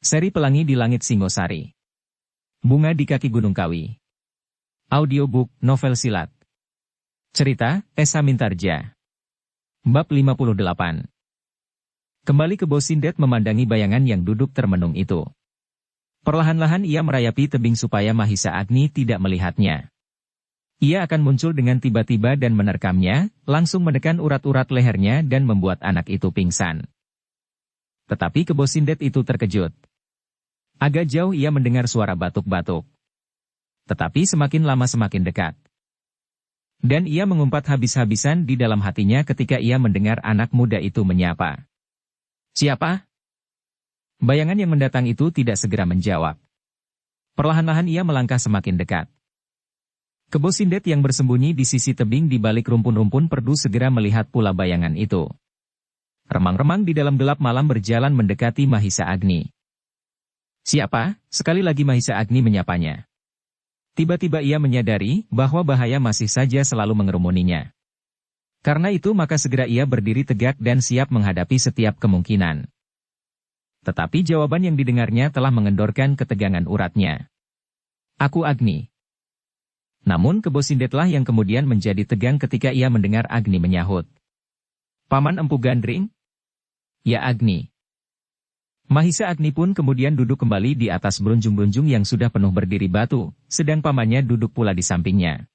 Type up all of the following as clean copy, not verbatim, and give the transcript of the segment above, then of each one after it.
Seri Pelangi di Langit Singosari. Bunga di Kaki Gunung Kawi. Audiobook, novel silat. Cerita, Esa Mintarja. Bab 58. Kembali ke Bosindet memandangi bayangan yang duduk termenung itu. Perlahan-lahan ia merayapi tebing supaya Mahisa Agni tidak melihatnya. Ia akan muncul dengan tiba-tiba dan menerkamnya, langsung menekan urat-urat lehernya dan membuat anak itu pingsan. Tetapi Kebosindet itu terkejut. Agak jauh ia mendengar suara batuk-batuk. Tetapi semakin lama semakin dekat. Dan ia mengumpat habis-habisan di dalam hatinya ketika ia mendengar anak muda itu menyapa. "Siapa?" Bayangan yang mendatang itu tidak segera menjawab. Perlahan-lahan ia melangkah semakin dekat. Kebosindet yang bersembunyi di sisi tebing di balik rumpun-rumpun perdu segera melihat pula bayangan itu. Remang-remang di dalam gelap malam berjalan mendekati Mahisa Agni. "Siapa?" Sekali lagi Mahisa Agni menyapanya. Tiba-tiba ia menyadari bahwa bahaya masih saja selalu mengerumuninya. Karena itu maka segera ia berdiri tegak dan siap menghadapi setiap kemungkinan. Tetapi jawaban yang didengarnya telah mengendorkan ketegangan uratnya. "Aku Agni." Namun Kebosindetlah yang kemudian menjadi tegang ketika ia mendengar Agni menyahut. "Paman Empu Gandring?" "Ya Agni." Mahisa Agni pun kemudian duduk kembali di atas berunjung-berunjung yang sudah penuh berdiri batu, sedang pamannya duduk pula di sampingnya.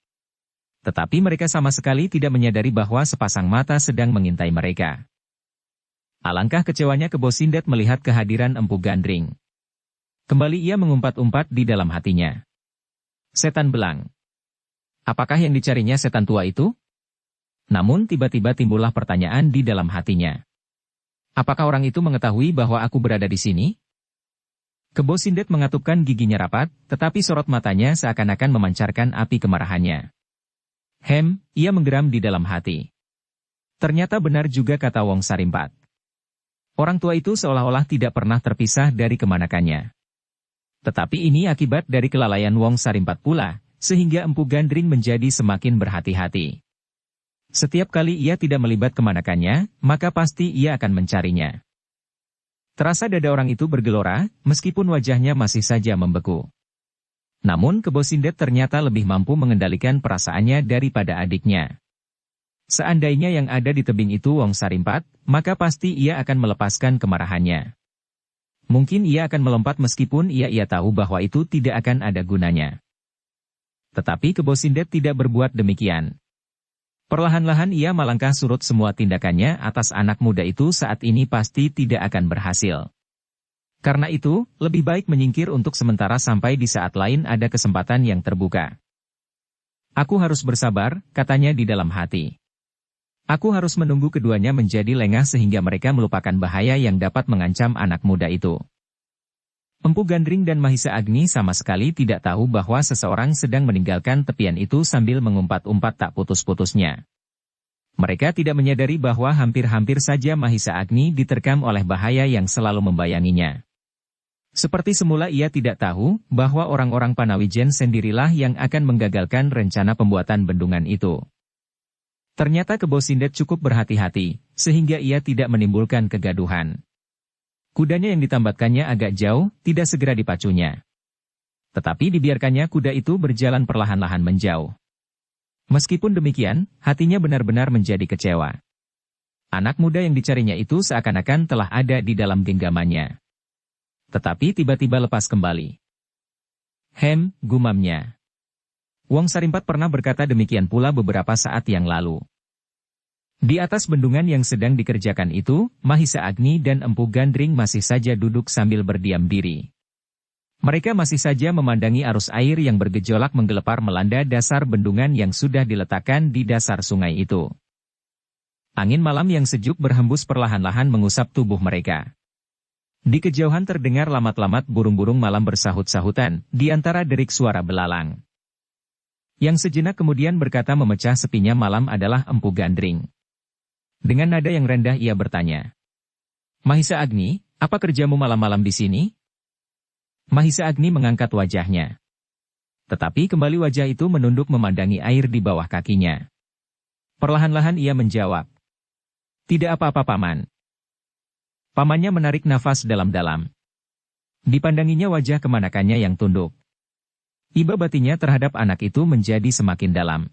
Tetapi mereka sama sekali tidak menyadari bahwa sepasang mata sedang mengintai mereka. Alangkah kecewanya Kebosindet melihat kehadiran Empu Gandring. Kembali ia mengumpat-umpat di dalam hatinya. Setan belang. Apakah yang dicarinya setan tua itu? Namun tiba-tiba timbullah pertanyaan di dalam hatinya. Apakah orang itu mengetahui bahwa aku berada di sini? Kebosindet mengatupkan giginya rapat, tetapi sorot matanya seakan-akan memancarkan api kemarahannya. Ia menggeram di dalam hati. Ternyata benar juga kata Wong Sarimpat. Orang tua itu seolah-olah tidak pernah terpisah dari kemanakannya. Tetapi ini akibat dari kelalaian Wong Sarimpat pula, sehingga Empu Gandring menjadi semakin berhati-hati. Setiap kali ia tidak melibat kemanakannya, maka pasti ia akan mencarinya. Terasa dada orang itu bergelora, meskipun wajahnya masih saja membeku. Namun Kebosindet ternyata lebih mampu mengendalikan perasaannya daripada adiknya. Seandainya yang ada di tebing itu Wong Sarimpat, maka pasti ia akan melepaskan kemarahannya. Mungkin ia akan melompat meskipun ia tahu bahwa itu tidak akan ada gunanya. Tetapi Kebosindet tidak berbuat demikian. Perlahan-lahan ia melangkah surut semua tindakannya atas anak muda itu saat ini pasti tidak akan berhasil. Karena itu, lebih baik menyingkir untuk sementara sampai di saat lain ada kesempatan yang terbuka. "Aku harus bersabar," katanya di dalam hati. "Aku harus menunggu keduanya menjadi lengah sehingga mereka melupakan bahaya yang dapat mengancam anak muda itu." Empu Gandring dan Mahisa Agni sama sekali tidak tahu bahwa seseorang sedang meninggalkan tepian itu sambil mengumpat-umpat tak putus-putusnya. Mereka tidak menyadari bahwa hampir-hampir saja Mahisa Agni diterkam oleh bahaya yang selalu membayanginya. Seperti semula ia tidak tahu bahwa orang-orang Panawijen sendirilah yang akan menggagalkan rencana pembuatan bendungan itu. Ternyata Kebosindet cukup berhati-hati, sehingga ia tidak menimbulkan kegaduhan. Kudanya yang ditambatkannya agak jauh, tidak segera dipacunya. Tetapi dibiarkannya kuda itu berjalan perlahan-lahan menjauh. Meskipun demikian, hatinya benar-benar menjadi kecewa. Anak muda yang dicarinya itu seakan-akan telah ada di dalam genggamannya. Tetapi tiba-tiba lepas kembali. Gumamnya. Wong Sarimpat pernah berkata demikian pula beberapa saat yang lalu. Di atas bendungan yang sedang dikerjakan itu, Mahisa Agni dan Empu Gandring masih saja duduk sambil berdiam diri. Mereka masih saja memandangi arus air yang bergejolak menggelepar melanda dasar bendungan yang sudah diletakkan di dasar sungai itu. Angin malam yang sejuk berhembus perlahan-lahan mengusap tubuh mereka. Di kejauhan terdengar lamat-lamat burung-burung malam bersahut-sahutan, di antara derik suara belalang. Yang sejenak kemudian berkata memecah sepinya malam adalah Empu Gandring. Dengan nada yang rendah ia bertanya. "Mahisa Agni, apa kerjamu malam-malam di sini?" Mahisa Agni mengangkat wajahnya. Tetapi kembali wajah itu menunduk memandangi air di bawah kakinya. Perlahan-lahan ia menjawab. "Tidak apa-apa paman." Pamannya menarik nafas dalam-dalam. Dipandanginya wajah kemanakannya yang tunduk. Iba batinnya terhadap anak itu menjadi semakin dalam.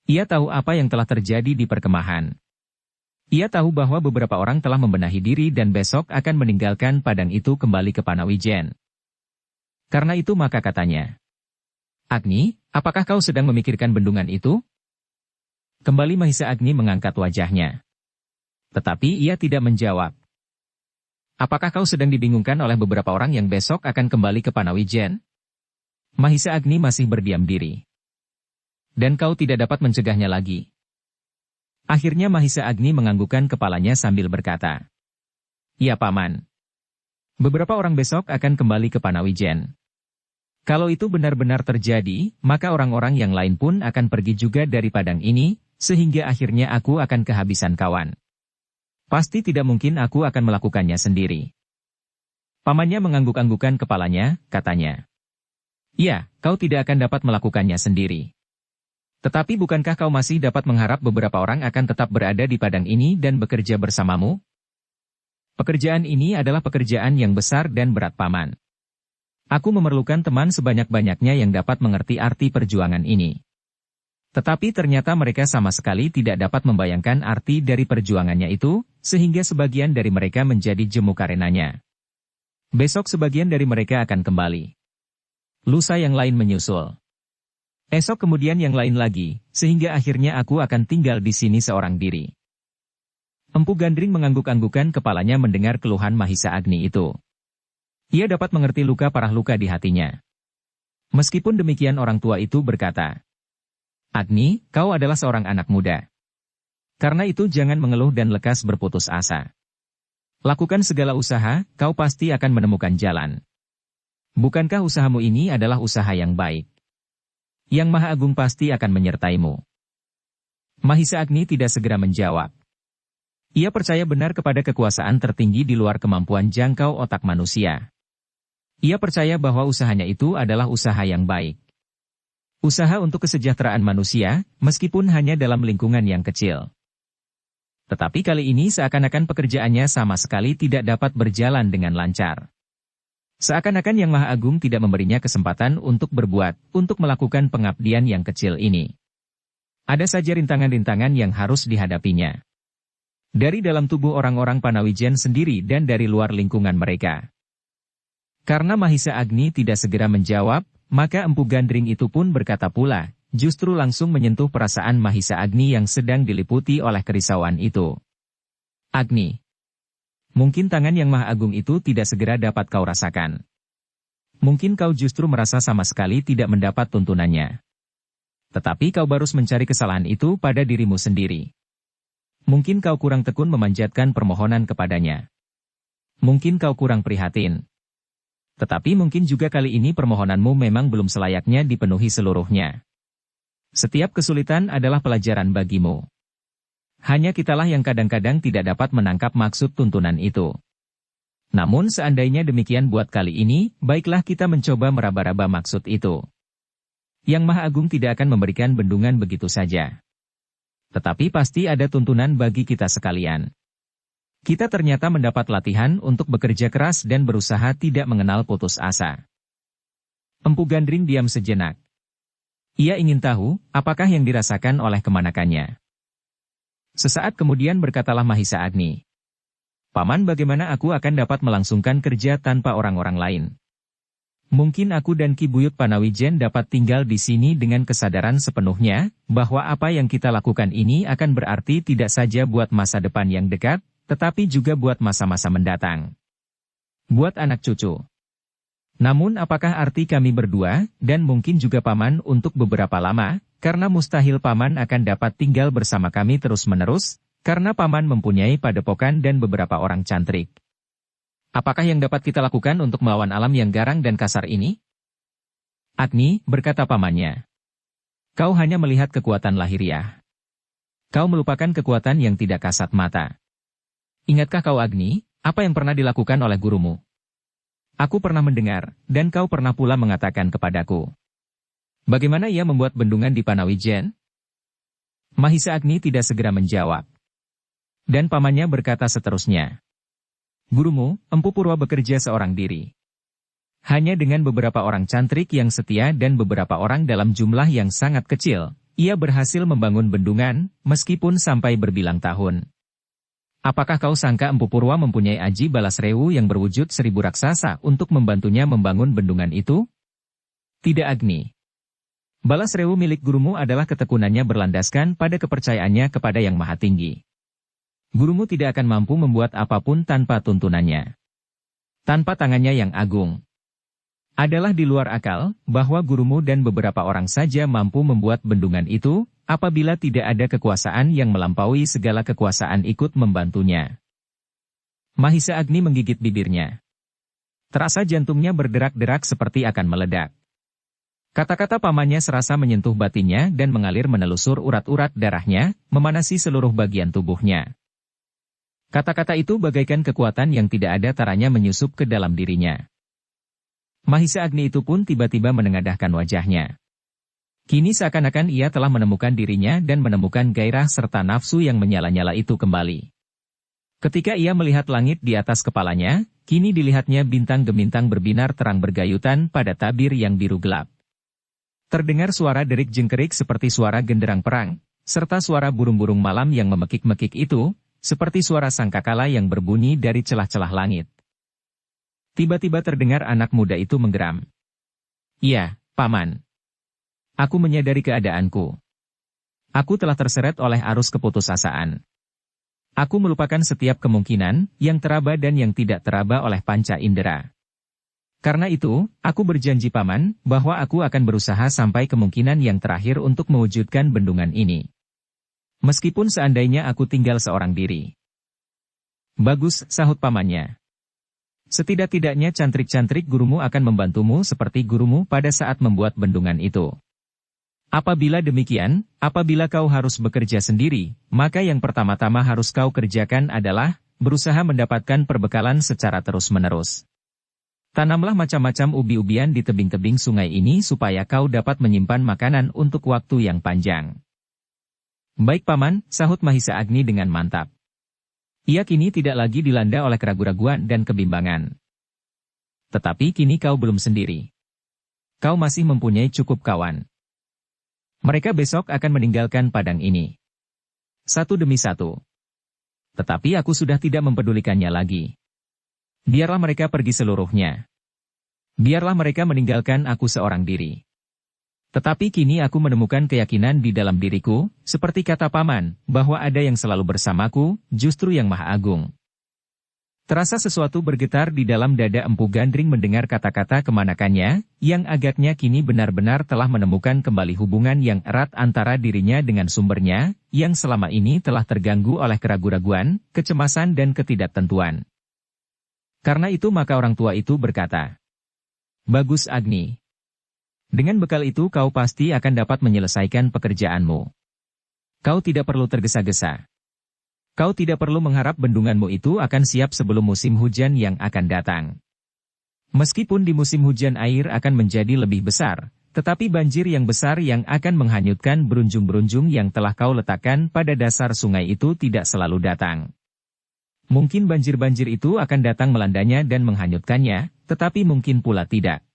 Ia tahu apa yang telah terjadi di perkemahan. Ia tahu bahwa beberapa orang telah membenahi diri dan besok akan meninggalkan padang itu kembali ke Panawijen. Karena itu maka katanya, "Agni, apakah kau sedang memikirkan bendungan itu?" Kembali Mahisa Agni mengangkat wajahnya. Tetapi ia tidak menjawab. "Apakah kau sedang dibingungkan oleh beberapa orang yang besok akan kembali ke Panawijen?" Mahisa Agni masih berdiam diri. "Dan kau tidak dapat mencegahnya lagi?" Akhirnya Mahisa Agni menganggukkan kepalanya sambil berkata, "Ya Paman. Beberapa orang besok akan kembali ke Panawijen. Kalau itu benar-benar terjadi, maka orang-orang yang lain pun akan pergi juga dari padang ini, sehingga akhirnya aku akan kehabisan kawan. Pasti tidak mungkin aku akan melakukannya sendiri." Pamannya mengangguk-anggukan kepalanya, katanya, "Ya, kau tidak akan dapat melakukannya sendiri. Tetapi bukankah kau masih dapat mengharap beberapa orang akan tetap berada di padang ini dan bekerja bersamamu? Pekerjaan ini adalah pekerjaan yang besar dan berat Paman. Aku memerlukan teman sebanyak-banyaknya yang dapat mengerti arti perjuangan ini. Tetapi ternyata mereka sama sekali tidak dapat membayangkan arti dari perjuangannya itu, sehingga sebagian dari mereka menjadi jemu karenanya. Besok sebagian dari mereka akan kembali. Lusa yang lain menyusul. Esok kemudian yang lain lagi, sehingga akhirnya aku akan tinggal di sini seorang diri." Empu Gandring mengangguk-anggukan kepalanya mendengar keluhan Mahisa Agni itu. Ia dapat mengerti luka parah luka di hatinya. Meskipun demikian orang tua itu berkata, "Agni, kau adalah seorang anak muda. Karena itu jangan mengeluh dan lekas berputus asa. Lakukan segala usaha, kau pasti akan menemukan jalan. Bukankah usahamu ini adalah usaha yang baik? Yang Maha Agung pasti akan menyertaimu." Mahisa Agni tidak segera menjawab. Ia percaya benar kepada kekuasaan tertinggi di luar kemampuan jangkau otak manusia. Ia percaya bahwa usahanya itu adalah usaha yang baik. Usaha untuk kesejahteraan manusia, meskipun hanya dalam lingkungan yang kecil. Tetapi kali ini seakan-akan pekerjaannya sama sekali tidak dapat berjalan dengan lancar. Seakan-akan Yang Maha Agung tidak memberinya kesempatan untuk berbuat, untuk melakukan pengabdian yang kecil ini. Ada saja rintangan-rintangan yang harus dihadapinya. Dari dalam tubuh orang-orang Panawijen sendiri dan dari luar lingkungan mereka. Karena Mahisa Agni tidak segera menjawab, maka Empu Gandring itu pun berkata pula, justru langsung menyentuh perasaan Mahisa Agni yang sedang diliputi oleh kerisauan itu. "Agni, mungkin tangan Yang Maha Agung itu tidak segera dapat kau rasakan. Mungkin kau justru merasa sama sekali tidak mendapat tuntunannya. Tetapi kau baru mencari kesalahan itu pada dirimu sendiri. Mungkin kau kurang tekun memanjatkan permohonan kepadanya. Mungkin kau kurang prihatin. Tetapi mungkin juga kali ini permohonanmu memang belum selayaknya dipenuhi seluruhnya. Setiap kesulitan adalah pelajaran bagimu. Hanya kitalah yang kadang-kadang tidak dapat menangkap maksud tuntunan itu. Namun seandainya demikian buat kali ini, baiklah kita mencoba meraba-raba maksud itu. Yang Maha Agung tidak akan memberikan bendungan begitu saja. Tetapi pasti ada tuntunan bagi kita sekalian. Kita ternyata mendapat latihan untuk bekerja keras dan berusaha tidak mengenal putus asa." Empu Gandring diam sejenak. Ia ingin tahu, apakah yang dirasakan oleh kemanakannya. Sesaat kemudian berkatalah Mahisa Agni, "Paman, bagaimana aku akan dapat melangsungkan kerja tanpa orang-orang lain? Mungkin aku dan Ki Buyut Panawijen dapat tinggal di sini dengan kesadaran sepenuhnya, bahwa apa yang kita lakukan ini akan berarti tidak saja buat masa depan yang dekat, tetapi juga buat masa-masa mendatang. Buat anak cucu. Namun apakah arti kami berdua, dan mungkin juga Paman untuk beberapa lama, karena mustahil Paman akan dapat tinggal bersama kami terus-menerus, karena Paman mempunyai padepokan dan beberapa orang cantrik. Apakah yang dapat kita lakukan untuk melawan alam yang garang dan kasar ini?" "Agni," berkata pamannya, "kau hanya melihat kekuatan lahiriah. Kau melupakan kekuatan yang tidak kasat mata. Ingatkah kau Agni, apa yang pernah dilakukan oleh gurumu? Aku pernah mendengar, dan kau pernah pula mengatakan kepadaku. Bagaimana ia membuat bendungan di Panawijen?" Mahisa Agni tidak segera menjawab. Dan pamannya berkata seterusnya, "Gurumu, Empu Purwa bekerja seorang diri. Hanya dengan beberapa orang cantrik yang setia dan beberapa orang dalam jumlah yang sangat kecil, ia berhasil membangun bendungan, meskipun sampai berbilang tahun. Apakah kau sangka Empu Purwa mempunyai aji balas rewu yang berwujud 1000 raksasa untuk membantunya membangun bendungan itu? Tidak, Agni. Balas rewu milik gurumu adalah ketekunannya berlandaskan pada kepercayaannya kepada Yang Maha Tinggi. Gurumu tidak akan mampu membuat apapun tanpa tuntunannya. Tanpa tangannya yang agung. Adalah di luar akal, bahwa gurumu dan beberapa orang saja mampu membuat bendungan itu, apabila tidak ada kekuasaan yang melampaui segala kekuasaan ikut membantunya. Mahisa Agni menggigit bibirnya. Terasa jantungnya berderak-derak seperti akan meledak. Kata-kata pamannya serasa menyentuh batinnya dan mengalir menelusur urat-urat darahnya, memanasi seluruh bagian tubuhnya. Kata-kata itu bagaikan kekuatan yang tidak ada taranya menyusup ke dalam dirinya. Mahisa Agni itu pun tiba-tiba menengadahkan wajahnya. Kini seakan-akan ia telah menemukan dirinya dan menemukan gairah serta nafsu yang menyala-nyala itu kembali. Ketika ia melihat langit di atas kepalanya, kini dilihatnya bintang gemintang berbinar terang bergayutan pada tabir yang biru gelap. Terdengar suara derik jengkerik seperti suara genderang perang, serta suara burung-burung malam yang memekik-mekik itu, seperti suara sangkakala yang berbunyi dari celah-celah langit. Tiba-tiba terdengar anak muda itu menggeram. "Iya, Paman. Aku menyadari keadaanku. Aku telah terseret oleh arus keputusasaan. Aku melupakan setiap kemungkinan, yang teraba dan yang tidak teraba oleh panca indera. Karena itu, aku berjanji Paman, bahwa aku akan berusaha sampai kemungkinan yang terakhir untuk mewujudkan bendungan ini. Meskipun seandainya aku tinggal seorang diri." "Bagus," sahut pamannya. "Setidak-tidaknya cantrik-cantrik gurumu akan membantumu seperti gurumu pada saat membuat bendungan itu. Apabila demikian, apabila kau harus bekerja sendiri, maka yang pertama-tama harus kau kerjakan adalah, berusaha mendapatkan perbekalan secara terus-menerus. Tanamlah macam-macam ubi-ubian di tebing-tebing sungai ini supaya kau dapat menyimpan makanan untuk waktu yang panjang." "Baik Paman," sahut Mahisa Agni dengan mantap. Ia kini tidak lagi dilanda oleh keraguan-raguan dan kebimbangan. "Tetapi kini kau belum sendiri. Kau masih mempunyai cukup kawan. Mereka besok akan meninggalkan padang ini. Satu demi satu. Tetapi aku sudah tidak mempedulikannya lagi. Biarlah mereka pergi seluruhnya. Biarlah mereka meninggalkan aku seorang diri. Tetapi kini aku menemukan keyakinan di dalam diriku, seperti kata Paman, bahwa ada yang selalu bersamaku, justru yang Maha Agung." Terasa sesuatu bergetar di dalam dada Empu Gandring mendengar kata-kata kemanakannya, yang agaknya kini benar-benar telah menemukan kembali hubungan yang erat antara dirinya dengan sumbernya, yang selama ini telah terganggu oleh keraguan-raguan, kecemasan dan ketidaktentuan. Karena itu maka orang tua itu berkata, "Bagus Agni. Dengan bekal itu kau pasti akan dapat menyelesaikan pekerjaanmu. Kau tidak perlu tergesa-gesa. Kau tidak perlu mengharap bendunganmu itu akan siap sebelum musim hujan yang akan datang. Meskipun di musim hujan air akan menjadi lebih besar, tetapi banjir yang besar yang akan menghanyutkan berunjung-berunjung yang telah kau letakkan pada dasar sungai itu tidak selalu datang. Mungkin banjir-banjir itu akan datang melandanya dan menghanyutkannya, tetapi mungkin pula tidak.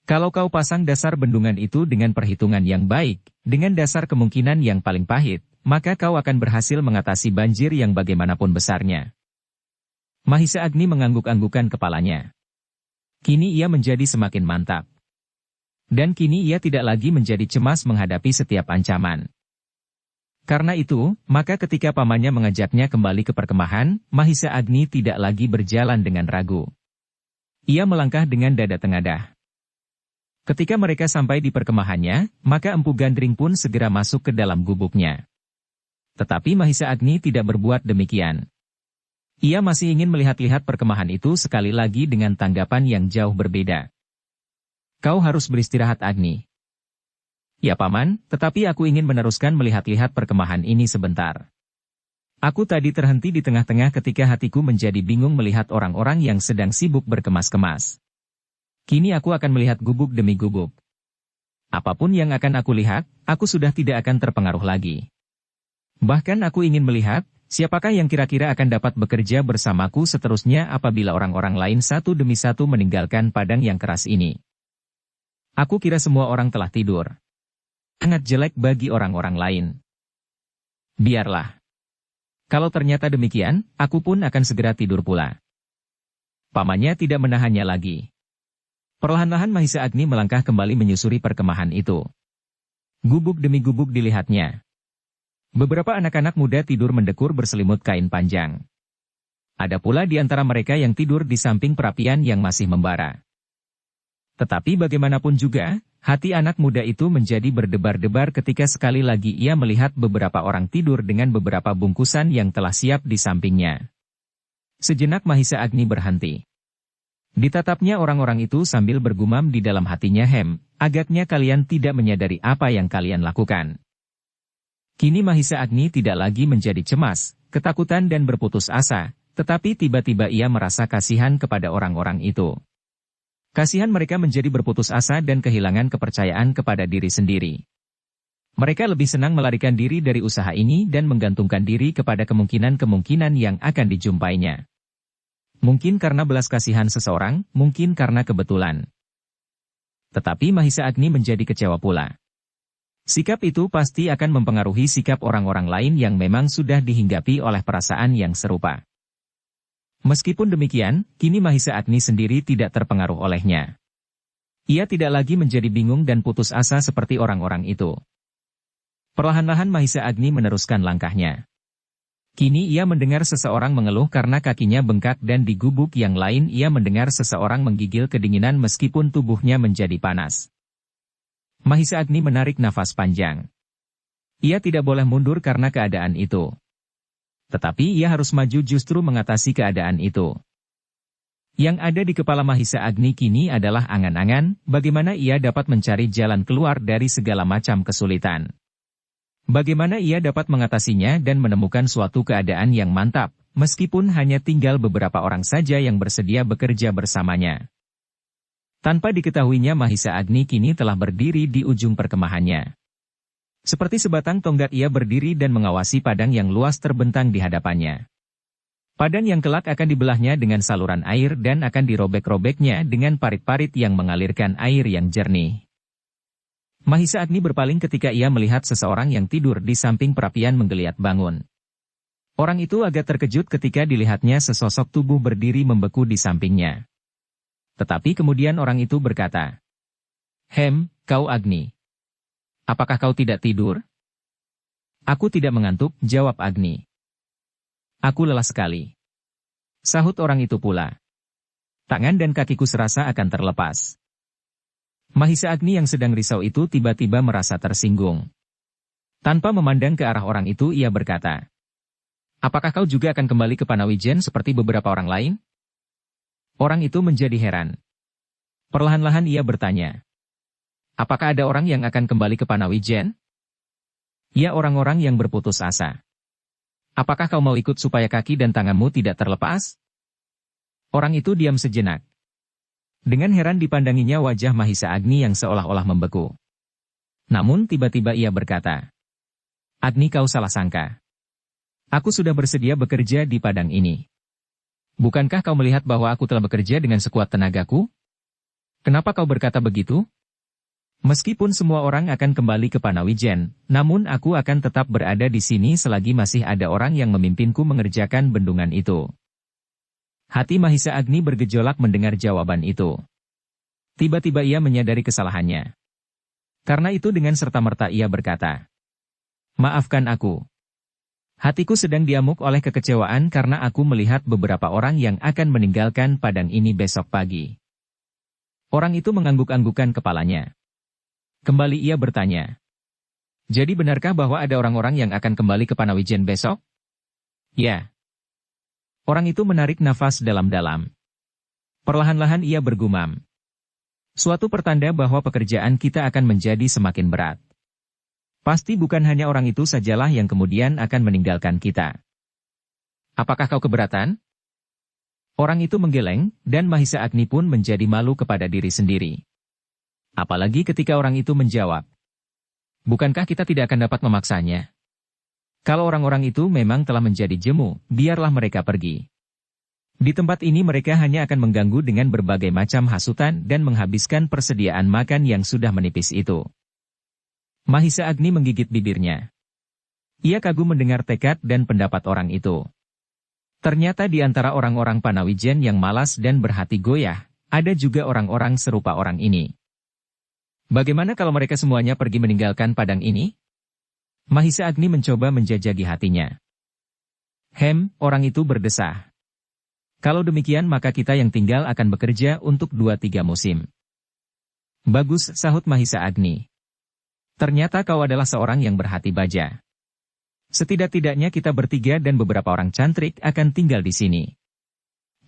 Kalau kau pasang dasar bendungan itu dengan perhitungan yang baik, dengan dasar kemungkinan yang paling pahit, maka kau akan berhasil mengatasi banjir yang bagaimanapun besarnya." Mahisa Agni mengangguk-anggukan kepalanya. Kini ia menjadi semakin mantap. Dan kini ia tidak lagi menjadi cemas menghadapi setiap ancaman. Karena itu, maka ketika pamannya mengajaknya kembali ke perkemahan, Mahisa Agni tidak lagi berjalan dengan ragu. Ia melangkah dengan dada tengadah. Ketika mereka sampai di perkemahannya, maka Empu Gandring pun segera masuk ke dalam gubuknya. Tetapi Mahisa Agni tidak berbuat demikian. Ia masih ingin melihat-lihat perkemahan itu sekali lagi dengan tanggapan yang jauh berbeda. "Kau harus beristirahat Agni." "Ya Paman, tetapi aku ingin meneruskan melihat-lihat perkemahan ini sebentar. Aku tadi terhenti di tengah-tengah ketika hatiku menjadi bingung melihat orang-orang yang sedang sibuk berkemas-kemas. Kini aku akan melihat gubuk demi gubuk. Apapun yang akan aku lihat, aku sudah tidak akan terpengaruh lagi. Bahkan aku ingin melihat, siapakah yang kira-kira akan dapat bekerja bersamaku seterusnya apabila orang-orang lain satu demi satu meninggalkan padang yang keras ini? Aku kira semua orang telah tidur. Sangat jelek bagi orang-orang lain. Biarlah. Kalau ternyata demikian, aku pun akan segera tidur pula. Pamannya tidak menahannya lagi. Perlahan-lahan Mahisa Agni melangkah kembali menyusuri perkemahan itu. Gubuk demi gubuk dilihatnya. Beberapa anak-anak muda tidur mendekur berselimut kain panjang. Ada pula di antara mereka yang tidur di samping perapian yang masih membara. Tetapi bagaimanapun juga, hati anak muda itu menjadi berdebar-debar ketika sekali lagi ia melihat beberapa orang tidur dengan beberapa bungkusan yang telah siap di sampingnya. Sejenak Mahisa Agni berhenti. Ditatapnya orang-orang itu sambil bergumam di dalam hatinya, agaknya kalian tidak menyadari apa yang kalian lakukan. Kini Mahisa Agni tidak lagi menjadi cemas, ketakutan dan berputus asa, tetapi tiba-tiba ia merasa kasihan kepada orang-orang itu. Kasihan mereka menjadi berputus asa dan kehilangan kepercayaan kepada diri sendiri. Mereka lebih senang melarikan diri dari usaha ini dan menggantungkan diri kepada kemungkinan-kemungkinan yang akan dijumpainya. Mungkin karena belas kasihan seseorang, mungkin karena kebetulan. Tetapi Mahisa Agni menjadi kecewa pula. Sikap itu pasti akan mempengaruhi sikap orang-orang lain yang memang sudah dihinggapi oleh perasaan yang serupa. Meskipun demikian, kini Mahisa Agni sendiri tidak terpengaruh olehnya. Ia tidak lagi menjadi bingung dan putus asa seperti orang-orang itu. Perlahan-lahan Mahisa Agni meneruskan langkahnya. Kini ia mendengar seseorang mengeluh karena kakinya bengkak dan di gubuk yang lain ia mendengar seseorang menggigil kedinginan meskipun tubuhnya menjadi panas. Mahisa Agni menarik nafas panjang. Ia tidak boleh mundur karena keadaan itu. Tetapi ia harus maju justru mengatasi keadaan itu. Yang ada di kepala Mahisa Agni kini adalah angan-angan, bagaimana ia dapat mencari jalan keluar dari segala macam kesulitan. Bagaimana ia dapat mengatasinya dan menemukan suatu keadaan yang mantap, meskipun hanya tinggal beberapa orang saja yang bersedia bekerja bersamanya. Tanpa diketahuinya Mahisa Agni kini telah berdiri di ujung perkemahannya. Seperti sebatang tonggak ia berdiri dan mengawasi padang yang luas terbentang di hadapannya. Padang yang kelak akan dibelahnya dengan saluran air dan akan dirobek-robeknya dengan parit-parit yang mengalirkan air yang jernih. Mahisa Agni berpaling ketika ia melihat seseorang yang tidur di samping perapian menggeliat bangun. Orang itu agak terkejut ketika dilihatnya sesosok tubuh berdiri membeku di sampingnya. Tetapi kemudian orang itu berkata, Kau Agni. Apakah kau tidak tidur? Aku tidak mengantuk, jawab Agni. Aku lelah sekali. Sahut orang itu pula. Tangan dan kakiku serasa akan terlepas. Mahisa Agni yang sedang risau itu tiba-tiba merasa tersinggung. Tanpa memandang ke arah orang itu ia berkata, Apakah kau juga akan kembali ke Panawijen seperti beberapa orang lain? Orang itu menjadi heran. Perlahan-lahan ia bertanya, Apakah ada orang yang akan kembali ke Panawijen? Ya, orang-orang yang berputus asa. Apakah kau mau ikut supaya kaki dan tanganmu tidak terlepas? Orang itu diam sejenak. Dengan heran dipandanginya wajah Mahisa Agni yang seolah-olah membeku. Namun tiba-tiba ia berkata, Agni, kau salah sangka. Aku sudah bersedia bekerja di padang ini. Bukankah kau melihat bahwa aku telah bekerja dengan sekuat tenagaku? Kenapa kau berkata begitu? Meskipun semua orang akan kembali ke Panawijen, namun aku akan tetap berada di sini selagi masih ada orang yang memimpinku mengerjakan bendungan itu. Hati Mahisa Agni bergejolak mendengar jawaban itu. Tiba-tiba ia menyadari kesalahannya. Karena itu dengan serta-merta ia berkata, Maafkan aku. Hatiku sedang diamuk oleh kekecewaan karena aku melihat beberapa orang yang akan meninggalkan padang ini besok pagi. Orang itu mengangguk-anggukan kepalanya. Kembali ia bertanya, Jadi benarkah bahwa ada orang-orang yang akan kembali ke Panawijen besok? Ya. Orang itu menarik nafas dalam-dalam. Perlahan-lahan ia bergumam. Suatu pertanda bahwa pekerjaan kita akan menjadi semakin berat. Pasti bukan hanya orang itu sajalah yang kemudian akan meninggalkan kita. Apakah kau keberatan? Orang itu menggeleng, dan Mahisa Agni pun menjadi malu kepada diri sendiri. Apalagi ketika orang itu menjawab, Bukankah kita tidak akan dapat memaksanya? Kalau orang-orang itu memang telah menjadi jemu, biarlah mereka pergi. Di tempat ini mereka hanya akan mengganggu dengan berbagai macam hasutan dan menghabiskan persediaan makan yang sudah menipis itu. Mahisa Agni menggigit bibirnya. Ia kagum mendengar tekad dan pendapat orang itu. Ternyata di antara orang-orang Panawijen yang malas dan berhati goyah, ada juga orang-orang serupa orang ini. Bagaimana kalau mereka semuanya pergi meninggalkan padang ini? Mahisa Agni mencoba menjajaki hatinya. Orang itu berdesah. Kalau demikian maka kita yang tinggal akan bekerja untuk 2-3 musim. Bagus, sahut Mahisa Agni. Ternyata kau adalah seorang yang berhati baja. Setidak-tidaknya kita bertiga dan beberapa orang cantrik akan tinggal di sini.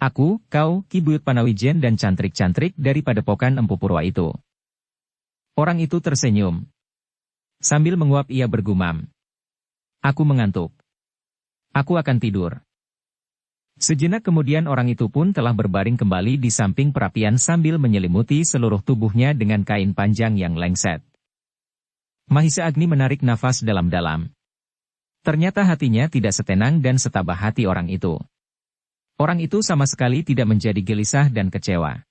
Aku, kau, Ki Buyut Panawijen dan cantrik-cantrik dari padepokan Empu Purwa itu. Orang itu tersenyum. Sambil menguap ia bergumam. Aku mengantuk. Aku akan tidur. Sejenak kemudian orang itu pun telah berbaring kembali di samping perapian sambil menyelimuti seluruh tubuhnya dengan kain panjang yang lengset. Mahisa Agni menarik nafas dalam-dalam. Ternyata hatinya tidak setenang dan setabah hati orang itu. Orang itu sama sekali tidak menjadi gelisah dan kecewa.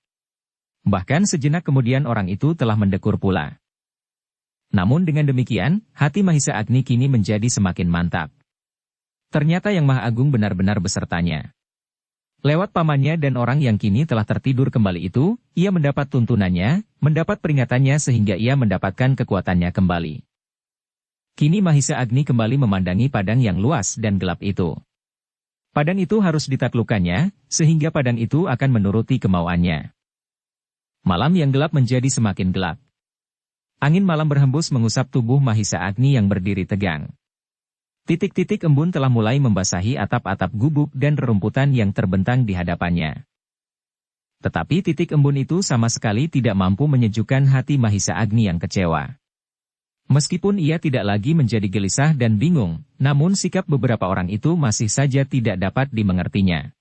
Bahkan sejenak kemudian orang itu telah mendekur pula. Namun dengan demikian, hati Mahisa Agni kini menjadi semakin mantap. Ternyata Yang Maha Agung benar-benar besertanya. Lewat pamannya dan orang yang kini telah tertidur kembali itu, ia mendapat tuntunannya, mendapat peringatannya sehingga ia mendapatkan kekuatannya kembali. Kini Mahisa Agni kembali memandangi padang yang luas dan gelap itu. Padang itu harus ditaklukkannya, sehingga padang itu akan menuruti kemauannya. Malam yang gelap menjadi semakin gelap. Angin malam berhembus mengusap tubuh Mahisa Agni yang berdiri tegang. Titik-titik embun telah mulai membasahi atap-atap gubuk dan rerumputan yang terbentang di hadapannya. Tetapi titik embun itu sama sekali tidak mampu menyejukkan hati Mahisa Agni yang kecewa. Meskipun ia tidak lagi menjadi gelisah dan bingung, namun sikap beberapa orang itu masih saja tidak dapat dimengertinya.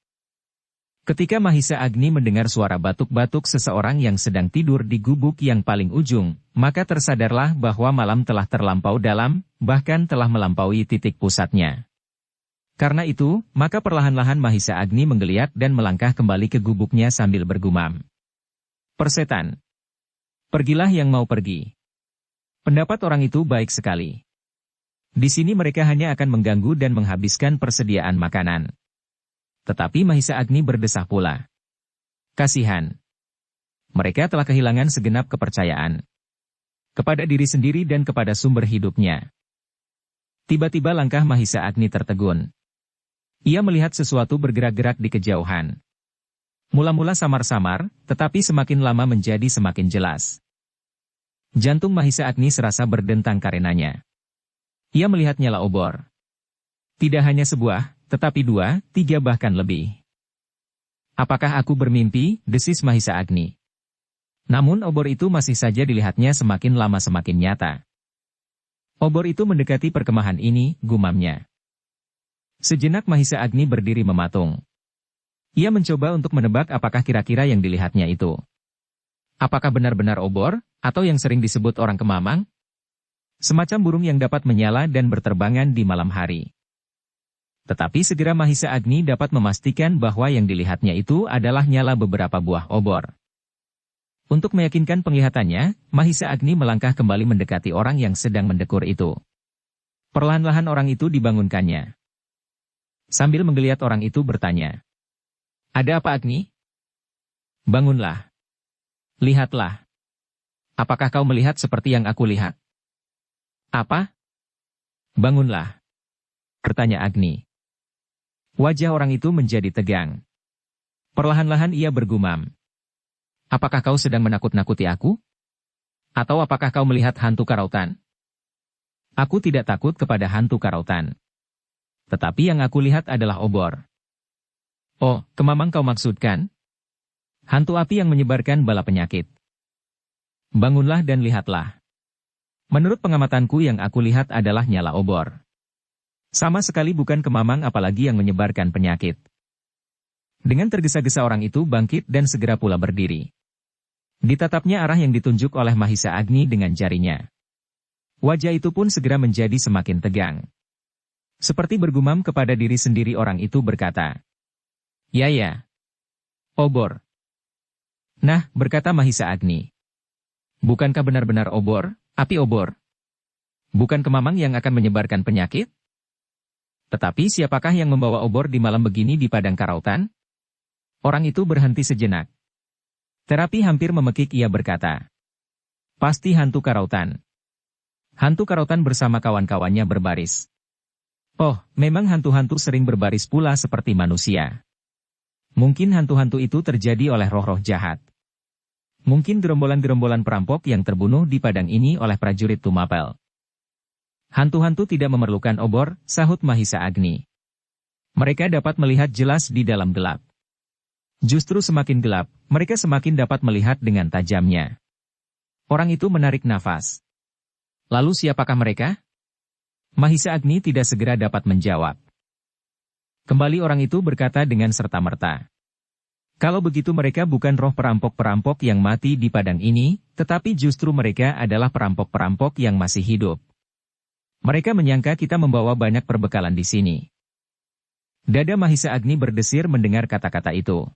Ketika Mahisa Agni mendengar suara batuk-batuk seseorang yang sedang tidur di gubuk yang paling ujung, maka tersadarlah bahwa malam telah terlampau dalam, bahkan telah melampaui titik pusatnya. Karena itu, maka perlahan-lahan Mahisa Agni menggeliat dan melangkah kembali ke gubuknya sambil bergumam. Persetan. Pergilah yang mau pergi. Pendapat orang itu baik sekali. Di sini mereka hanya akan mengganggu dan menghabiskan persediaan makanan. Tetapi Mahisa Agni berdesah pula. Kasihan. Mereka telah kehilangan segenap kepercayaan. Kepada diri sendiri dan kepada sumber hidupnya. Tiba-tiba langkah Mahisa Agni tertegun. Ia melihat sesuatu bergerak-gerak di kejauhan. Mula-mula samar-samar, tetapi semakin lama menjadi semakin jelas. Jantung Mahisa Agni serasa berdentang karenanya. Ia melihat nyala obor. Tidak hanya sebuah, tetapi 2, 3 bahkan lebih. Apakah aku bermimpi, desis Mahisa Agni. Namun obor itu masih saja dilihatnya semakin lama semakin nyata. Obor itu mendekati perkemahan ini, gumamnya. Sejenak Mahisa Agni berdiri mematung. Ia mencoba untuk menebak apakah kira-kira yang dilihatnya itu. Apakah benar-benar obor, atau yang sering disebut orang kemamang? Semacam burung yang dapat menyala dan berterbangan di malam hari. Tetapi segera Mahisa Agni dapat memastikan bahwa yang dilihatnya itu adalah nyala beberapa buah obor. Untuk meyakinkan penglihatannya, Mahisa Agni melangkah kembali mendekati orang yang sedang mendekur itu. Perlahan-lahan orang itu dibangunkannya. Sambil menggeliat orang itu bertanya. Ada apa Agni? Bangunlah. Lihatlah. Apakah kau melihat seperti yang aku lihat? Apa? Bangunlah. Bertanya Agni. Wajah orang itu menjadi tegang. Perlahan-lahan ia bergumam. Apakah kau sedang menakut-nakuti aku? Atau apakah kau melihat hantu karautan? Aku tidak takut kepada hantu karautan. Tetapi yang aku lihat adalah obor. Oh, kemamang kau maksudkan? Hantu api yang menyebarkan bala penyakit. Bangunlah dan lihatlah. Menurut pengamatanku yang aku lihat adalah nyala obor. Sama sekali bukan kemamang apalagi yang menyebarkan penyakit. Dengan tergesa-gesa orang itu bangkit dan segera pula berdiri. Ditatapnya arah yang ditunjuk oleh Mahisa Agni dengan jarinya. Wajah itu pun segera menjadi semakin tegang. Seperti bergumam kepada diri sendiri orang itu berkata, "Ya ya, obor." Nah, berkata Mahisa Agni, "Bukankah benar-benar obor, api obor? Bukan kemamang yang akan menyebarkan penyakit? Tetapi siapakah yang membawa obor di malam begini di padang karautan?" Orang itu berhenti sejenak. Terapi hampir memekik, ia berkata, "Pasti hantu karautan." Hantu karautan bersama kawan-kawannya berbaris. Oh, memang hantu-hantu sering berbaris pula seperti manusia. Mungkin hantu-hantu itu terjadi oleh roh-roh jahat. Mungkin gerombolan-gerombolan perampok yang terbunuh di padang ini oleh prajurit Tumapel. Hantu-hantu tidak memerlukan obor, sahut Mahisa Agni. Mereka dapat melihat jelas di dalam gelap. Justru semakin gelap, mereka semakin dapat melihat dengan tajamnya. Orang itu menarik nafas. Lalu siapakah mereka? Mahisa Agni tidak segera dapat menjawab. Kembali orang itu berkata dengan serta-merta. Kalau begitu mereka bukan roh perampok-perampok yang mati di padang ini, tetapi justru mereka adalah perampok-perampok yang masih hidup. Mereka menyangka kita membawa banyak perbekalan di sini. Dada Mahisa Agni berdesir mendengar kata-kata itu.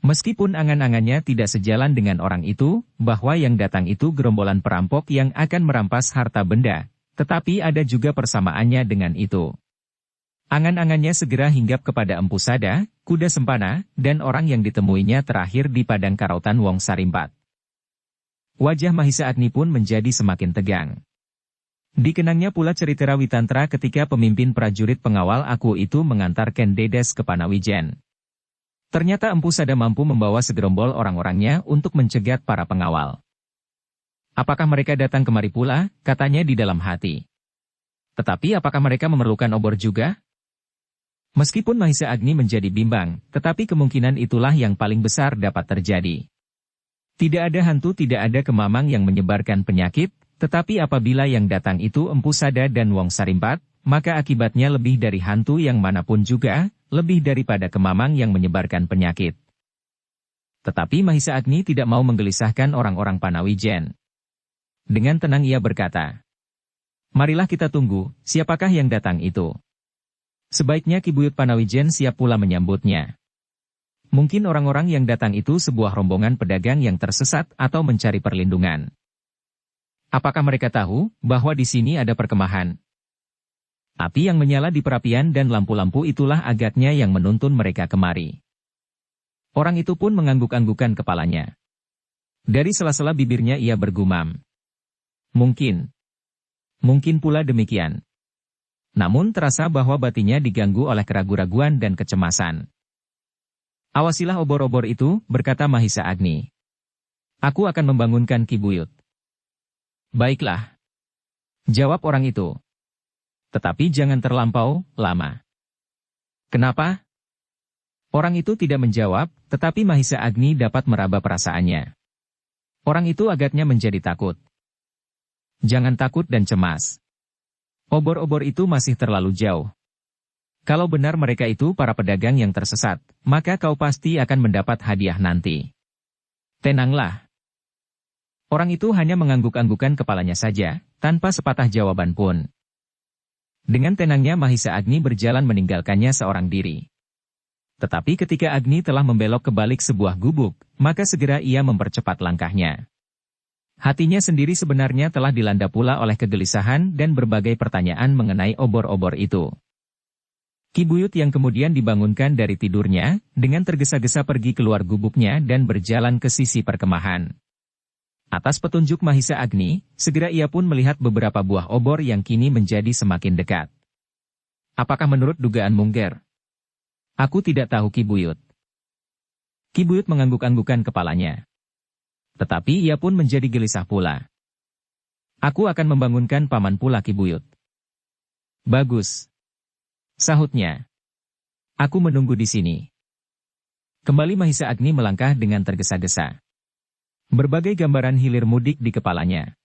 Meskipun angan-angannya tidak sejalan dengan orang itu, bahwa yang datang itu gerombolan perampok yang akan merampas harta benda, tetapi ada juga persamaannya dengan itu. Angan-angannya segera hinggap kepada Empu Sada, kuda sempana, dan orang yang ditemuinya terakhir di padang karautan Wong Sarimpat. Wajah Mahisa Agni pun menjadi semakin tegang. Dikenangnya pula cerita Rawitantra ketika pemimpin prajurit pengawal aku itu mengantarkan Dedes ke Panawijen. Ternyata Empu Sada mampu membawa segerombol orang-orangnya untuk mencegat para pengawal. Apakah mereka datang kemari pula, katanya di dalam hati. Tetapi apakah mereka memerlukan obor juga? Meskipun Mahisa Agni menjadi bimbang, tetapi kemungkinan itulah yang paling besar dapat terjadi. Tidak ada hantu, tidak ada kemamang yang menyebarkan penyakit, tetapi apabila yang datang itu Empu Sada dan Wong Sarimpat, maka akibatnya lebih dari hantu yang manapun juga, lebih daripada kemamang yang menyebarkan penyakit. Tetapi Mahisa Agni tidak mau menggelisahkan orang-orang Panawijen. Dengan tenang ia berkata, "Marilah kita tunggu, siapakah yang datang itu? Sebaiknya Ki Buyut Panawijen siap pula menyambutnya. Mungkin orang-orang yang datang itu sebuah rombongan pedagang yang tersesat atau mencari perlindungan. Apakah mereka tahu bahwa di sini ada perkemahan? Api yang menyala di perapian dan lampu-lampu itulah agaknya yang menuntun mereka kemari." Orang itu pun mengangguk-anggukan kepalanya. Dari sela-sela bibirnya ia bergumam, Mungkin pula demikian. Namun terasa bahwa batinnya diganggu oleh keraguan-raguan dan kecemasan. "Awasilah obor-obor itu," berkata Mahisa Agni. "Aku akan membangunkan Ki Buyut." "Baiklah," jawab orang itu. "Tetapi jangan terlampau lama." "Kenapa?" Orang itu tidak menjawab, tetapi Mahisa Agni dapat meraba perasaannya. Orang itu agaknya menjadi takut. "Jangan takut dan cemas. Obor-obor itu masih terlalu jauh. Kalau benar mereka itu para pedagang yang tersesat, maka kau pasti akan mendapat hadiah nanti. Tenanglah." Orang itu hanya mengangguk-anggukan kepalanya saja, tanpa sepatah jawaban pun. Dengan tenangnya Mahisa Agni berjalan meninggalkannya seorang diri. Tetapi ketika Agni telah membelok ke balik sebuah gubuk, maka segera ia mempercepat langkahnya. Hatinya sendiri sebenarnya telah dilanda pula oleh kegelisahan dan berbagai pertanyaan mengenai obor-obor itu. Ki Buyut yang kemudian dibangunkan dari tidurnya, dengan tergesa-gesa pergi keluar gubuknya dan berjalan ke sisi perkemahan. Atas petunjuk Mahisa Agni, segera ia pun melihat beberapa buah obor yang kini menjadi semakin dekat. "Apakah menurut dugaan Mungger?" "Aku tidak tahu Ki Buyut." Ki Buyut mengangguk-anggukan kepalanya. Tetapi ia pun menjadi gelisah pula. "Aku akan membangunkan paman pula Ki Buyut." "Bagus," sahutnya. "Aku menunggu di sini." Kembali Mahisa Agni melangkah dengan tergesa-gesa. Berbagai gambaran hilir mudik di kepalanya.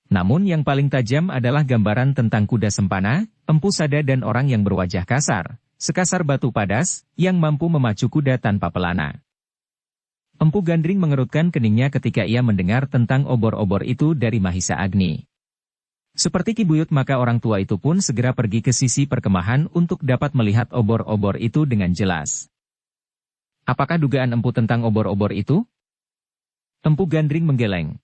Namun yang paling tajam adalah gambaran tentang kuda sempana, Empu Sada dan orang yang berwajah kasar, sekasar batu padas, yang mampu memacu kuda tanpa pelana. Empu Gandring mengerutkan keningnya ketika ia mendengar tentang obor-obor itu dari Mahisa Agni. Seperti Ki Buyut maka orang tua itu pun segera pergi ke sisi perkemahan untuk dapat melihat obor-obor itu dengan jelas. Apakah dugaan Empu tentang obor-obor itu? Empu Gandring menggeleng.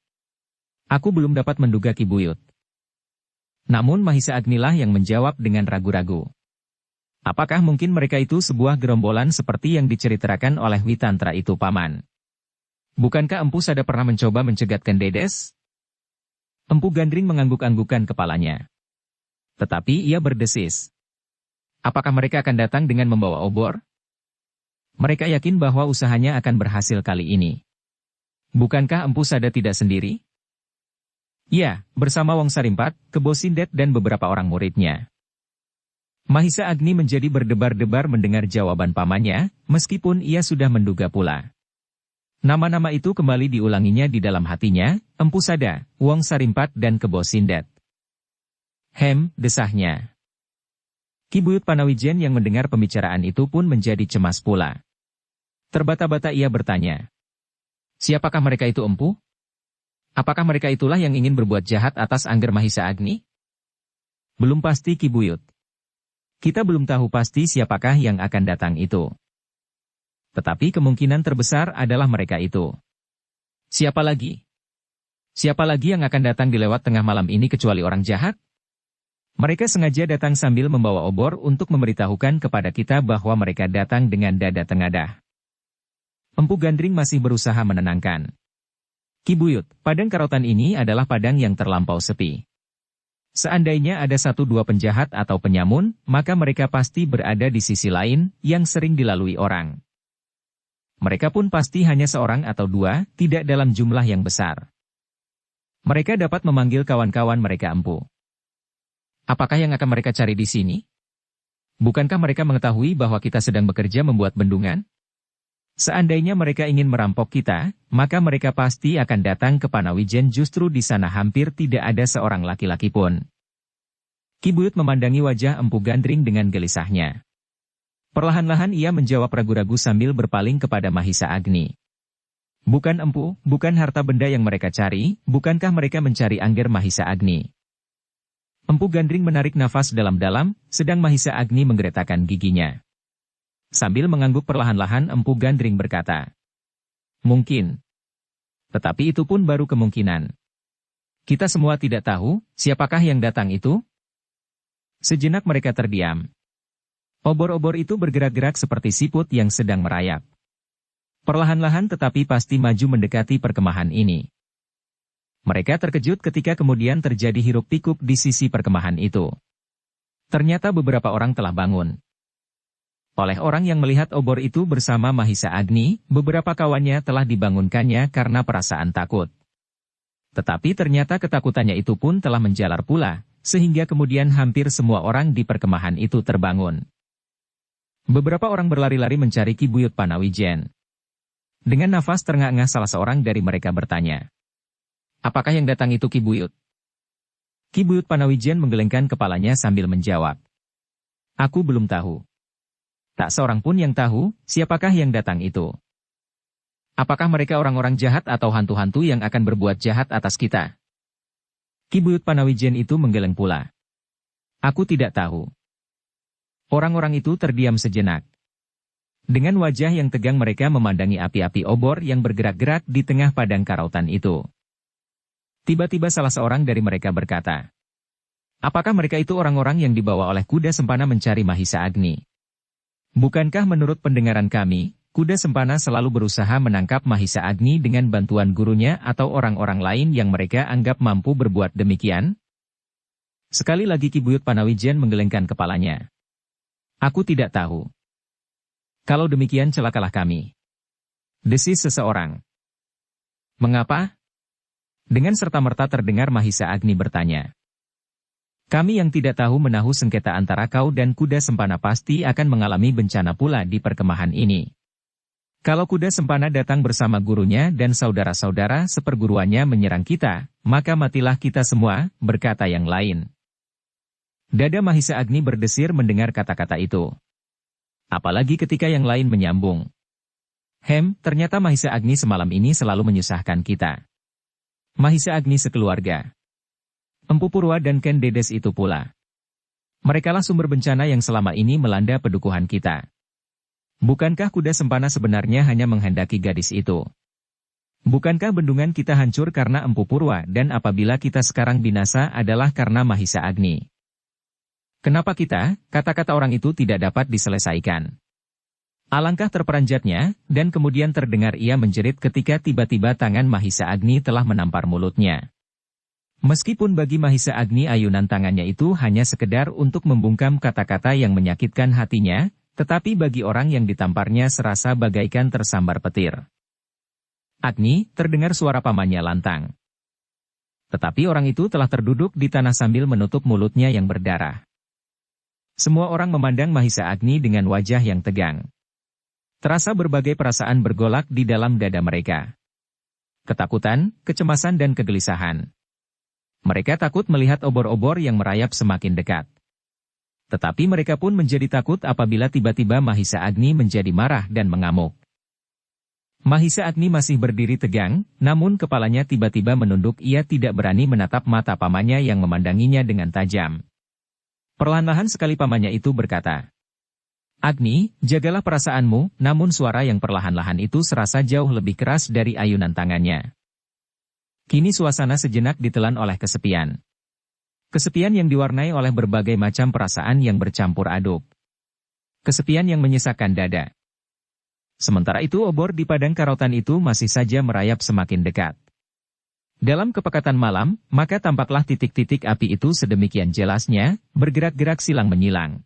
Aku belum dapat menduga Ki Buyut. Namun Mahisa Agnilah yang menjawab dengan ragu-ragu. Apakah mungkin mereka itu sebuah gerombolan seperti yang diceritakan oleh Witantra itu, Paman? Bukankah Empu Sada pernah mencoba mencegatkan Dedes? Empu Gandring mengangguk-anggukan kepalanya. Tetapi ia berdesis. Apakah mereka akan datang dengan membawa obor? Mereka yakin bahwa usahanya akan berhasil kali ini. Bukankah Empu Sada tidak sendiri? Ya, bersama Wong Sarimpat, Kebo Sindet dan beberapa orang muridnya. Mahisa Agni menjadi berdebar-debar mendengar jawaban pamannya, meskipun ia sudah menduga pula. Nama-nama itu kembali diulanginya di dalam hatinya, Empu Sada, Wong Sarimpat dan Kebo Sindet. Desahnya. Ki Buyut Panawijen yang mendengar pembicaraan itu pun menjadi cemas pula. Terbata-bata ia bertanya. Siapakah mereka itu, Empu? Apakah mereka itulah yang ingin berbuat jahat atas Angger Mahisa Agni? Belum pasti, Ki Buyut. Kita belum tahu pasti siapakah yang akan datang itu. Tetapi kemungkinan terbesar adalah mereka itu. Siapa lagi? Siapa lagi yang akan datang di lewat tengah malam ini kecuali orang jahat? Mereka sengaja datang sambil membawa obor untuk memberitahukan kepada kita bahwa mereka datang dengan dada tengadah. Empu Gandring masih berusaha menenangkan. Ki Buyut, padang karotan ini adalah padang yang terlampau sepi. Seandainya ada 1-2 penjahat atau penyamun, maka mereka pasti berada di sisi lain, yang sering dilalui orang. Mereka pun pasti hanya seorang atau 2, tidak dalam jumlah yang besar. Mereka dapat memanggil kawan-kawan mereka Empu. Apakah yang akan mereka cari di sini? Bukankah mereka mengetahui bahwa kita sedang bekerja membuat bendungan? Seandainya mereka ingin merampok kita, maka mereka pasti akan datang ke Panawijen, justru di sana hampir tidak ada seorang laki-laki pun. Ki Buyut memandangi wajah Empu Gandring dengan gelisahnya. Perlahan-lahan ia menjawab ragu-ragu sambil berpaling kepada Mahisa Agni. Bukan Empu, bukan harta benda yang mereka cari, bukankah mereka mencari Angger Mahisa Agni? Empu Gandring menarik nafas dalam-dalam, sedang Mahisa Agni menggeretakkan giginya. Sambil mengangguk perlahan-lahan Empu Gandring berkata, mungkin. Tetapi itu pun baru kemungkinan. Kita semua tidak tahu, siapakah yang datang itu? Sejenak mereka terdiam. Obor-obor itu bergerak-gerak seperti siput yang sedang merayap. Perlahan-lahan tetapi pasti maju mendekati perkemahan ini. Mereka terkejut ketika kemudian terjadi hiruk-pikuk di sisi perkemahan itu. Ternyata beberapa orang telah bangun. Oleh orang yang melihat obor itu bersama Mahisa Agni, beberapa kawannya telah dibangunkannya karena perasaan takut. Tetapi ternyata ketakutannya itu pun telah menjalar pula, sehingga kemudian hampir semua orang di perkemahan itu terbangun. Beberapa orang berlari-lari mencari Ki Buyut Panawijen. Dengan nafas terengah-engah salah seorang dari mereka bertanya. Apakah yang datang itu Ki Buyut? Ki Buyut Panawijen menggelengkan kepalanya sambil menjawab. Aku belum tahu. Tak seorang pun yang tahu, siapakah yang datang itu. Apakah mereka orang-orang jahat atau hantu-hantu yang akan berbuat jahat atas kita? Ki Buyut Panawijen itu menggeleng pula. Aku tidak tahu. Orang-orang itu terdiam sejenak. Dengan wajah yang tegang mereka memandangi api-api obor yang bergerak-gerak di tengah padang karautan itu. Tiba-tiba salah seorang dari mereka berkata, apakah mereka itu orang-orang yang dibawa oleh kuda sempana mencari Mahisa Agni? Bukankah menurut pendengaran kami, kuda sempana selalu berusaha menangkap Mahisa Agni dengan bantuan gurunya atau orang-orang lain yang mereka anggap mampu berbuat demikian? Sekali lagi Ki Buyut Panawijen menggelengkan kepalanya. Aku tidak tahu. Kalau demikian celakalah kami. Desis seseorang. Mengapa? Dengan serta-merta terdengar Mahisa Agni bertanya. Kami yang tidak tahu menahu sengketa antara kau dan kuda sempana pasti akan mengalami bencana pula di perkemahan ini. Kalau kuda sempana datang bersama gurunya dan saudara-saudara seperguruannya menyerang kita, maka matilah kita semua, berkata yang lain. Dada Mahisa Agni berdesir mendengar kata-kata itu. Apalagi ketika yang lain menyambung. Ternyata Mahisa Agni semalam ini selalu menyusahkan kita. Mahisa Agni sekeluarga. Empu Purwa dan Ken Dedes itu pula. Merekalah sumber bencana yang selama ini melanda pedukuhan kita. Bukankah kuda sempana sebenarnya hanya menghendaki gadis itu? Bukankah bendungan kita hancur karena Empu Purwa dan apabila kita sekarang binasa adalah karena Mahisa Agni? Kenapa kita, kata-kata orang itu tidak dapat diselesaikan? Alangkah terperanjatnya, dan kemudian terdengar ia menjerit ketika tiba-tiba tangan Mahisa Agni telah menampar mulutnya. Meskipun bagi Mahisa Agni ayunan tangannya itu hanya sekedar untuk membungkam kata-kata yang menyakitkan hatinya, tetapi bagi orang yang ditamparnya serasa bagaikan tersambar petir. Agni, terdengar suara pamannya lantang. Tetapi orang itu telah terduduk di tanah sambil menutup mulutnya yang berdarah. Semua orang memandang Mahisa Agni dengan wajah yang tegang. Terasa berbagai perasaan bergolak di dalam dada mereka. Ketakutan, kecemasan dan kegelisahan. Mereka takut melihat obor-obor yang merayap semakin dekat. Tetapi mereka pun menjadi takut apabila tiba-tiba Mahisa Agni menjadi marah dan mengamuk. Mahisa Agni masih berdiri tegang, namun kepalanya tiba-tiba menunduk. Ia tidak berani menatap mata pamannya yang memandanginya dengan tajam. Perlahan-lahan sekali pamannya itu berkata, "Agni, jagalah perasaanmu," namun suara yang perlahan-lahan itu serasa jauh lebih keras dari ayunan tangannya. Kini suasana sejenak ditelan oleh kesepian. Kesepian yang diwarnai oleh berbagai macam perasaan yang bercampur aduk. Kesepian yang menyisakan dada. Sementara itu obor di padang karotan itu masih saja merayap semakin dekat. Dalam kepekatan malam, maka tampaklah titik-titik api itu sedemikian jelasnya, bergerak-gerak silang menyilang.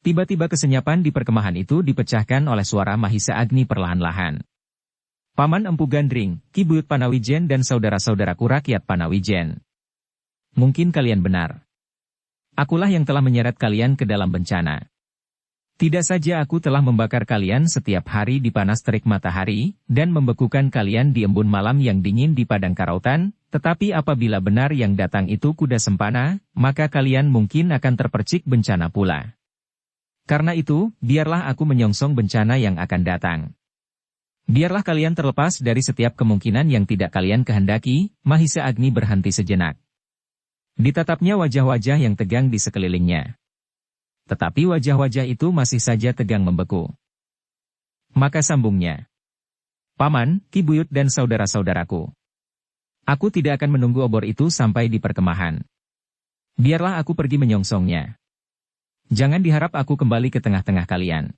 Tiba-tiba kesenyapan di perkemahan itu dipecahkan oleh suara Mahisa Agni perlahan-lahan. "Paman Empu Gandring, Ki Buyut Panawijen dan saudara-saudaraku rakyat Panawijen. Mungkin kalian benar. Akulah yang telah menyeret kalian ke dalam bencana. Tidak saja aku telah membakar kalian setiap hari di panas terik matahari, dan membekukan kalian di embun malam yang dingin di padang karautan, tetapi apabila benar yang datang itu kuda sempana, maka kalian mungkin akan terpercik bencana pula. Karena itu, biarlah aku menyongsong bencana yang akan datang. Biarlah kalian terlepas dari setiap kemungkinan yang tidak kalian kehendaki." Mahisa Agni berhenti sejenak. Ditatapnya wajah-wajah yang tegang di sekelilingnya. Tetapi wajah-wajah itu masih saja tegang membeku. Maka sambungnya, "Paman, Ki Buyut dan saudara-saudaraku. Aku tidak akan menunggu obor itu sampai di perkemahan. Biarlah aku pergi menyongsongnya. Jangan diharap aku kembali ke tengah-tengah kalian.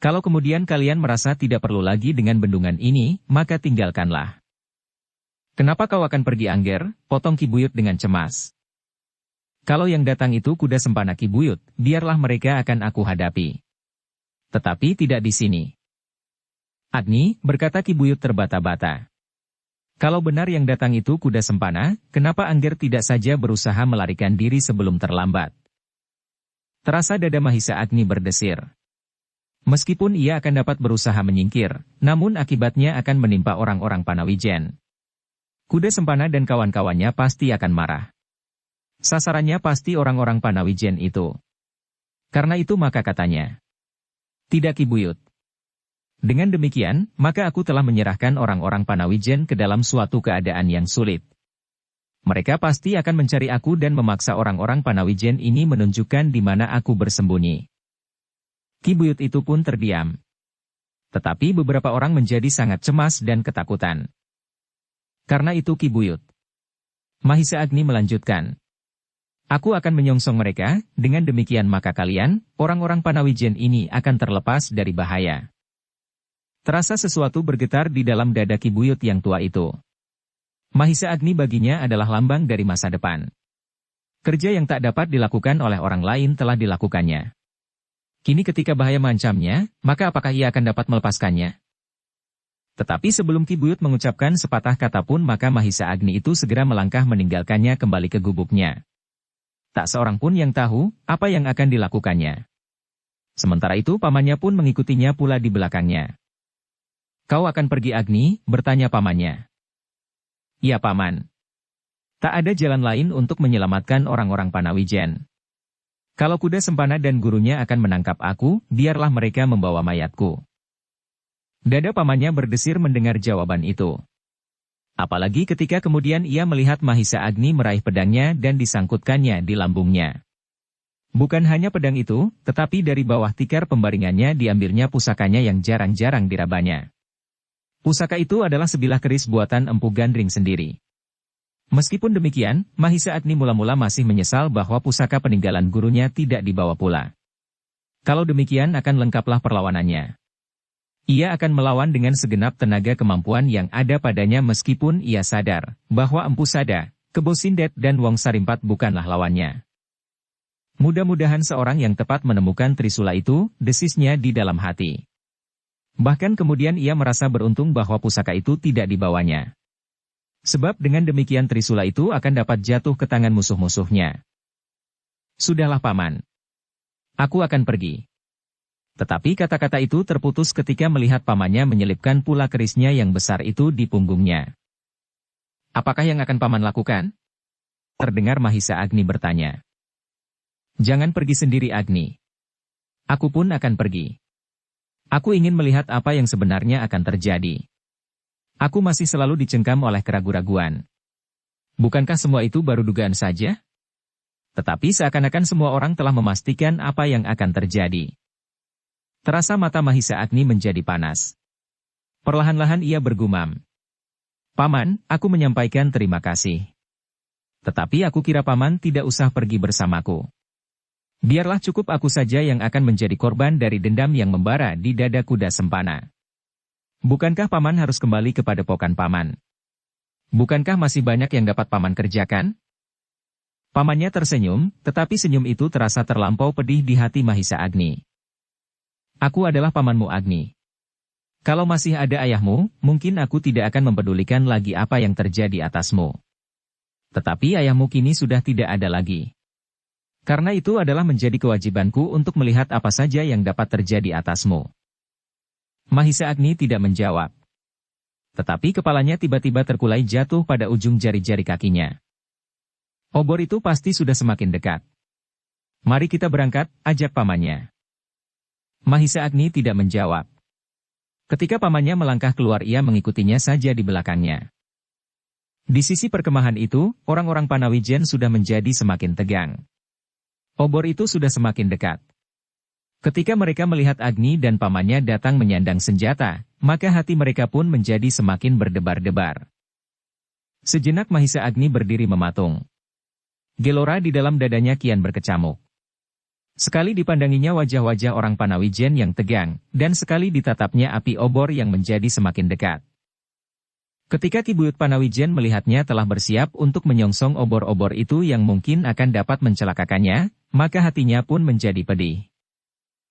Kalau kemudian kalian merasa tidak perlu lagi dengan bendungan ini, maka tinggalkanlah." "Kenapa kau akan pergi, Angger?" potong Ki Buyut dengan cemas. "Kalau yang datang itu kuda sempana Ki Buyut, biarlah mereka akan aku hadapi. Tetapi tidak di sini." "Agni," berkata Ki Buyut terbata-bata. "Kalau benar yang datang itu kuda sempana, kenapa Angger tidak saja berusaha melarikan diri sebelum terlambat?" Terasa dada Mahisa Agni berdesir. Meskipun ia akan dapat berusaha menyingkir, namun akibatnya akan menimpa orang-orang Panawijen. Kuda sempana dan kawan-kawannya pasti akan marah. Sasarannya pasti orang-orang Panawijen itu. Karena itu maka katanya, "Tidak Ki Buyut. Dengan demikian, maka aku telah menyerahkan orang-orang Panawijen ke dalam suatu keadaan yang sulit. Mereka pasti akan mencari aku dan memaksa orang-orang Panawijen ini menunjukkan di mana aku bersembunyi." Ki Buyut itu pun terdiam. Tetapi beberapa orang menjadi sangat cemas dan ketakutan. "Karena itu Ki Buyut," Mahisa Agni melanjutkan, "aku akan menyongsong mereka, dengan demikian maka kalian, orang-orang Panawijen ini akan terlepas dari bahaya." Terasa sesuatu bergetar di dalam dada Ki Buyut yang tua itu. Mahisa Agni baginya adalah lambang dari masa depan. Kerja yang tak dapat dilakukan oleh orang lain telah dilakukannya. Kini ketika bahaya mengancamnya, maka apakah ia akan dapat melepaskannya? Tetapi sebelum Ki Buyut mengucapkan sepatah kata pun maka Mahisa Agni itu segera melangkah meninggalkannya kembali ke gubuknya. Tak seorang pun yang tahu apa yang akan dilakukannya. Sementara itu pamannya pun mengikutinya pula di belakangnya. "Kau akan pergi Agni?" bertanya pamannya. "Ya paman. Tak ada jalan lain untuk menyelamatkan orang-orang Panawijen. Kalau kuda sempana dan gurunya akan menangkap aku, biarlah mereka membawa mayatku." Dada pamannya berdesir mendengar jawaban itu. Apalagi ketika kemudian ia melihat Mahisa Agni meraih pedangnya dan disangkutkannya di lambungnya. Bukan hanya pedang itu, tetapi dari bawah tikar pembaringannya diambilnya pusakanya yang jarang-jarang dirabanya. Pusaka itu adalah sebilah keris buatan Empu Gandring sendiri. Meskipun demikian, Mahisa Agni mula-mula masih menyesal bahwa pusaka peninggalan gurunya tidak dibawa pula. Kalau demikian akan lengkaplah perlawanannya. Ia akan melawan dengan segenap tenaga kemampuan yang ada padanya meskipun ia sadar bahwa Empu Sada, Kebo Sindet dan Wong Sarimpat bukanlah lawannya. Mudah-mudahan seorang yang tepat menemukan Trisula itu, desisnya di dalam hati. Bahkan kemudian ia merasa beruntung bahwa pusaka itu tidak dibawanya. Sebab dengan demikian Trisula itu akan dapat jatuh ke tangan musuh-musuhnya. Sudahlah paman. Aku akan pergi. Tetapi kata-kata itu terputus ketika melihat pamannya menyelipkan pula kerisnya yang besar itu di punggungnya. Apakah yang akan paman lakukan? Terdengar Mahisa Agni bertanya. Jangan pergi sendiri Agni. Aku pun akan pergi. Aku ingin melihat apa yang sebenarnya akan terjadi. Aku masih selalu dicengkam oleh keraguan-raguan. Bukankah semua itu baru dugaan saja? Tetapi seakan-akan semua orang telah memastikan apa yang akan terjadi. Terasa mata Mahisa Agni menjadi panas. Perlahan-lahan ia bergumam. Paman, aku menyampaikan terima kasih. Tetapi aku kira paman tidak usah pergi bersamaku. Biarlah cukup aku saja yang akan menjadi korban dari dendam yang membara di dada kuda Sempana. Bukankah paman harus kembali ke padepokan paman? Bukankah masih banyak yang dapat paman kerjakan? Pamannya tersenyum, tetapi senyum itu terasa terlampau pedih di hati Mahisa Agni. Aku adalah pamanmu Agni. Kalau masih ada ayahmu, mungkin aku tidak akan mempedulikan lagi apa yang terjadi atasmu. Tetapi ayahmu kini sudah tidak ada lagi. Karena itu adalah menjadi kewajibanku untuk melihat apa saja yang dapat terjadi atasmu. Mahisa Agni tidak menjawab. Tetapi kepalanya tiba-tiba terkulai jatuh pada ujung jari-jari kakinya. Obor itu pasti sudah semakin dekat. Mari kita berangkat, ajak pamannya. Mahisa Agni tidak menjawab. Ketika pamannya melangkah keluar ia mengikutinya saja di belakangnya. Di sisi perkemahan itu, orang-orang Panawijen sudah menjadi semakin tegang. Obor itu sudah semakin dekat. Ketika mereka melihat Agni dan pamannya datang menyandang senjata, maka hati mereka pun menjadi semakin berdebar-debar. Sejenak Mahisa Agni berdiri mematung. Gelora di dalam dadanya kian berkecamuk. Sekali dipandanginya wajah-wajah orang Panawijen yang tegang, dan sekali ditatapnya api obor yang menjadi semakin dekat. Ketika Ki Buyut Panawijen melihatnya telah bersiap untuk menyongsong obor-obor itu yang mungkin akan dapat mencelakakannya, maka hatinya pun menjadi pedih.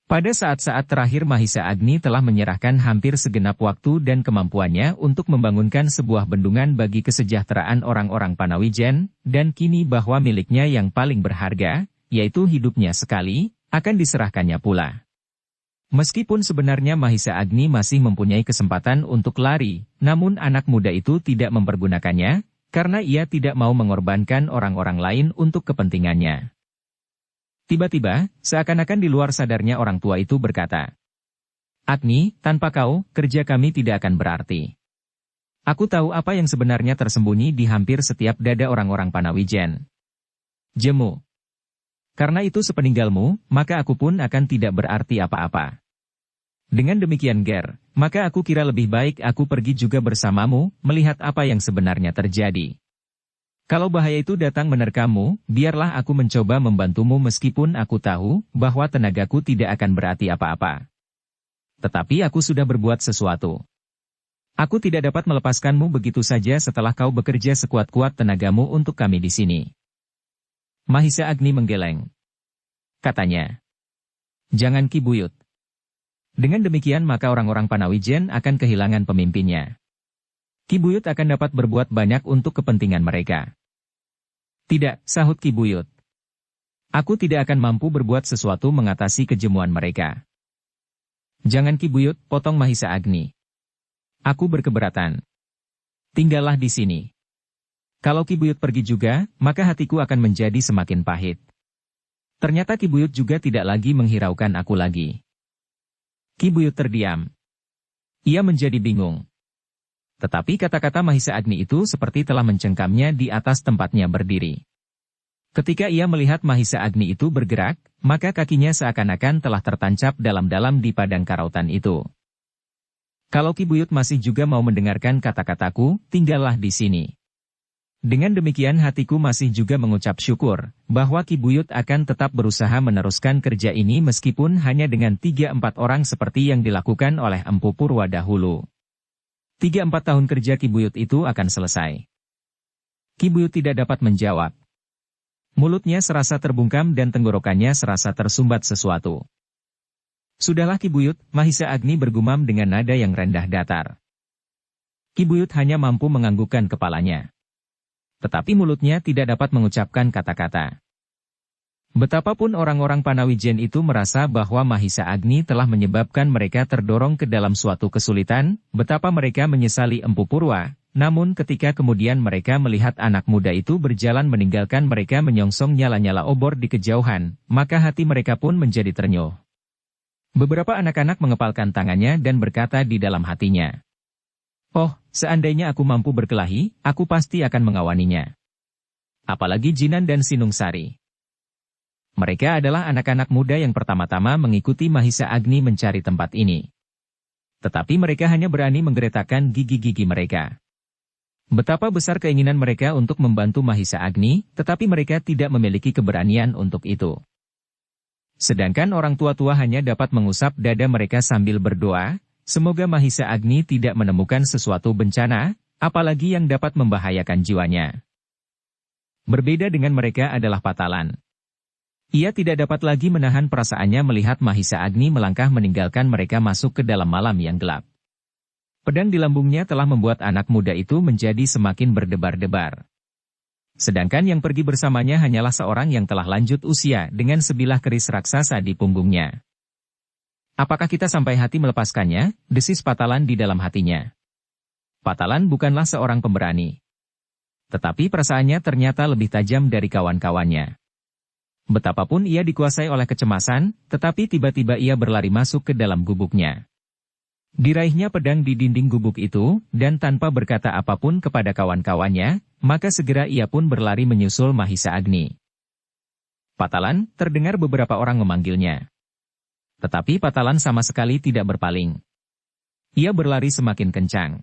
Pada saat-saat terakhir Mahisa Agni telah menyerahkan hampir segenap waktu dan kemampuannya untuk membangunkan sebuah bendungan bagi kesejahteraan orang-orang Panawijen, dan kini bahwa miliknya yang paling berharga, yaitu hidupnya sekali, akan diserahkannya pula. Meskipun sebenarnya Mahisa Agni masih mempunyai kesempatan untuk lari, namun anak muda itu tidak mempergunakannya, karena ia tidak mau mengorbankan orang-orang lain untuk kepentingannya. Tiba-tiba, seakan-akan di luar sadarnya orang tua itu berkata, Agni, tanpa kau, kerja kami tidak akan berarti. Aku tahu apa yang sebenarnya tersembunyi di hampir setiap dada orang-orang Panawijen. Jemu. Karena itu sepeninggalmu, maka aku pun akan tidak berarti apa-apa. Dengan demikian Ger, maka aku kira lebih baik aku pergi juga bersamamu, melihat apa yang sebenarnya terjadi. Kalau bahaya itu datang menerkammu, biarlah aku mencoba membantumu meskipun aku tahu bahwa tenagaku tidak akan berarti apa-apa. Tetapi aku sudah berbuat sesuatu. Aku tidak dapat melepaskanmu begitu saja setelah kau bekerja sekuat-kuat tenagamu untuk kami di sini. Mahisa Agni menggeleng. Katanya, jangan Ki Buyut. Dengan demikian maka orang-orang Panawijen akan kehilangan pemimpinnya. Ki Buyut akan dapat berbuat banyak untuk kepentingan mereka. Tidak, sahut Ki Buyut. Aku tidak akan mampu berbuat sesuatu mengatasi kejemuan mereka. Jangan Ki Buyut, potong Mahisa Agni. Aku berkeberatan. Tinggallah di sini. Kalau Ki Buyut pergi juga, maka hatiku akan menjadi semakin pahit. Ternyata Ki Buyut juga tidak lagi menghiraukan aku lagi. Ki Buyut terdiam. Ia menjadi bingung. Tetapi kata-kata Mahisa Agni itu seperti telah mencengkamnya di atas tempatnya berdiri. Ketika ia melihat Mahisa Agni itu bergerak, maka kakinya seakan-akan telah tertancap dalam-dalam di padang karautan itu. Kalau Ki Buyut masih juga mau mendengarkan kata-kataku, tinggallah di sini. Dengan demikian hatiku masih juga mengucap syukur, bahwa Ki Buyut akan tetap berusaha meneruskan kerja ini meskipun hanya dengan 3-4 orang seperti yang dilakukan oleh Empu Purwa dahulu. 3-4 tahun kerja Ki Buyut itu akan selesai. Ki Buyut tidak dapat menjawab. Mulutnya serasa terbungkam dan tenggorokannya serasa tersumbat sesuatu. Sudahlah Ki Buyut, Mahisa Agni bergumam dengan nada yang rendah datar. Ki Buyut hanya mampu menganggukkan kepalanya. Tetapi mulutnya tidak dapat mengucapkan kata-kata. Betapapun orang-orang Panawijen itu merasa bahwa Mahisa Agni telah menyebabkan mereka terdorong ke dalam suatu kesulitan, betapa mereka menyesali Empu Purwa, namun ketika kemudian mereka melihat anak muda itu berjalan meninggalkan mereka menyongsong nyala-nyala obor di kejauhan, maka hati mereka pun menjadi ternyuh. Beberapa anak-anak mengepalkan tangannya dan berkata di dalam hatinya, "Oh, seandainya aku mampu berkelahi, aku pasti akan mengawaninya. Apalagi Jinan dan Sinungsari. Mereka adalah anak-anak muda yang pertama-tama mengikuti Mahisa Agni mencari tempat ini. Tetapi mereka hanya berani menggeretakkan gigi-gigi mereka. Betapa besar keinginan mereka untuk membantu Mahisa Agni, tetapi mereka tidak memiliki keberanian untuk itu. Sedangkan orang tua-tua hanya dapat mengusap dada mereka sambil berdoa, semoga Mahisa Agni tidak menemukan sesuatu bencana, apalagi yang dapat membahayakan jiwanya." Berbeda dengan mereka adalah Patalan. Ia tidak dapat lagi menahan perasaannya melihat Mahisa Agni melangkah meninggalkan mereka masuk ke dalam malam yang gelap. Pedang di lambungnya telah membuat anak muda itu menjadi semakin berdebar-debar. Sedangkan yang pergi bersamanya hanyalah seorang yang telah lanjut usia dengan sebilah keris raksasa di punggungnya. "Apakah kita sampai hati melepaskannya?" desis Patalan di dalam hatinya. Patalan bukanlah seorang pemberani. Tetapi perasaannya ternyata lebih tajam dari kawan-kawannya. Betapapun ia dikuasai oleh kecemasan, tetapi tiba-tiba ia berlari masuk ke dalam gubuknya. Diraihnya pedang di dinding gubuk itu, dan tanpa berkata apapun kepada kawan-kawannya, maka segera ia pun berlari menyusul Mahisa Agni. "Patalan," terdengar beberapa orang memanggilnya. Tetapi Patalan sama sekali tidak berpaling. Ia berlari semakin kencang.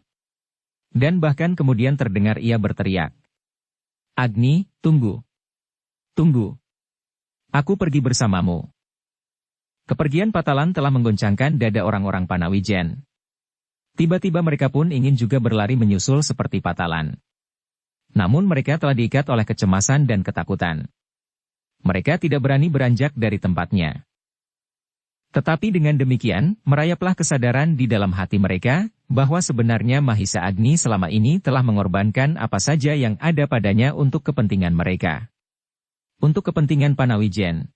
Dan bahkan kemudian terdengar ia berteriak, "Agni, tunggu. Tunggu. Aku pergi bersamamu." Kepergian Patalan telah menggoncangkan dada orang-orang Panawijen. Tiba-tiba mereka pun ingin juga berlari menyusul seperti Patalan. Namun mereka telah diikat oleh kecemasan dan ketakutan. Mereka tidak berani beranjak dari tempatnya. Tetapi dengan demikian, merayaplah kesadaran di dalam hati mereka, bahwa sebenarnya Mahisa Agni selama ini telah mengorbankan apa saja yang ada padanya untuk kepentingan mereka. Untuk kepentingan Panawijen.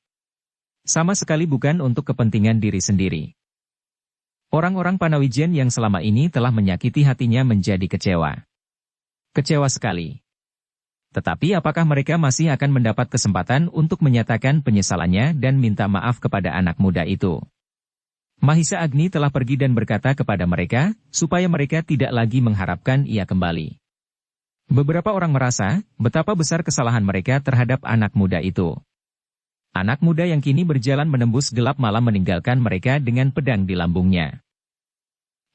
Sama sekali bukan untuk kepentingan diri sendiri. Orang-orang Panawijen yang selama ini telah menyakiti hatinya menjadi kecewa. Kecewa sekali. Tetapi apakah mereka masih akan mendapat kesempatan untuk menyatakan penyesalannya dan minta maaf kepada anak muda itu? Mahisa Agni telah pergi dan berkata kepada mereka, supaya mereka tidak lagi mengharapkan ia kembali. Beberapa orang merasa, betapa besar kesalahan mereka terhadap anak muda itu. Anak muda yang kini berjalan menembus gelap malam meninggalkan mereka dengan pedang di lambungnya.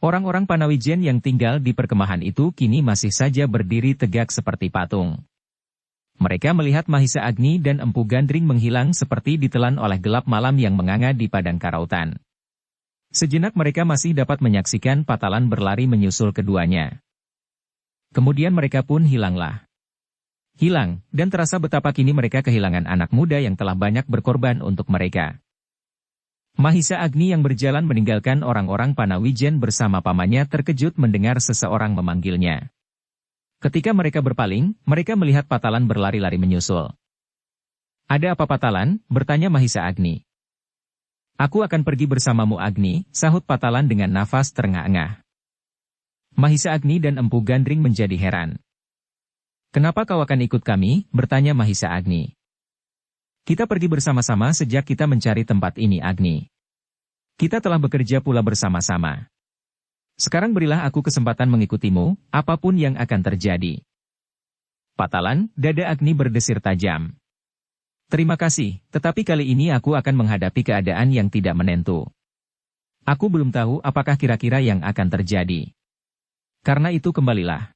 Orang-orang Panawijen yang tinggal di perkemahan itu kini masih saja berdiri tegak seperti patung. Mereka melihat Mahisa Agni dan Empu Gandring menghilang seperti ditelan oleh gelap malam yang menganga di padang karautan. Sejenak mereka masih dapat menyaksikan Patalan berlari menyusul keduanya. Kemudian mereka pun hilanglah. Hilang, dan terasa betapa kini mereka kehilangan anak muda yang telah banyak berkorban untuk mereka. Mahisa Agni yang berjalan meninggalkan orang-orang Panawijen bersama pamannya terkejut mendengar seseorang memanggilnya. Ketika mereka berpaling, mereka melihat Patalan berlari-lari menyusul. "Ada apa Patalan?" bertanya Mahisa Agni. "Aku akan pergi bersamamu Agni," sahut Patalan dengan nafas terengah-engah. Mahisa Agni dan Empu Gandring menjadi heran. "Kenapa kau akan ikut kami?" bertanya Mahisa Agni. "Kita pergi bersama-sama sejak kita mencari tempat ini Agni. Kita telah bekerja pula bersama-sama. Sekarang berilah aku kesempatan mengikutimu, apapun yang akan terjadi. Patalan, dada Agni berdesir tajam. Terima kasih, tetapi kali ini aku akan menghadapi keadaan yang tidak menentu. Aku belum tahu apakah kira-kira yang akan terjadi. Karena itu kembalilah.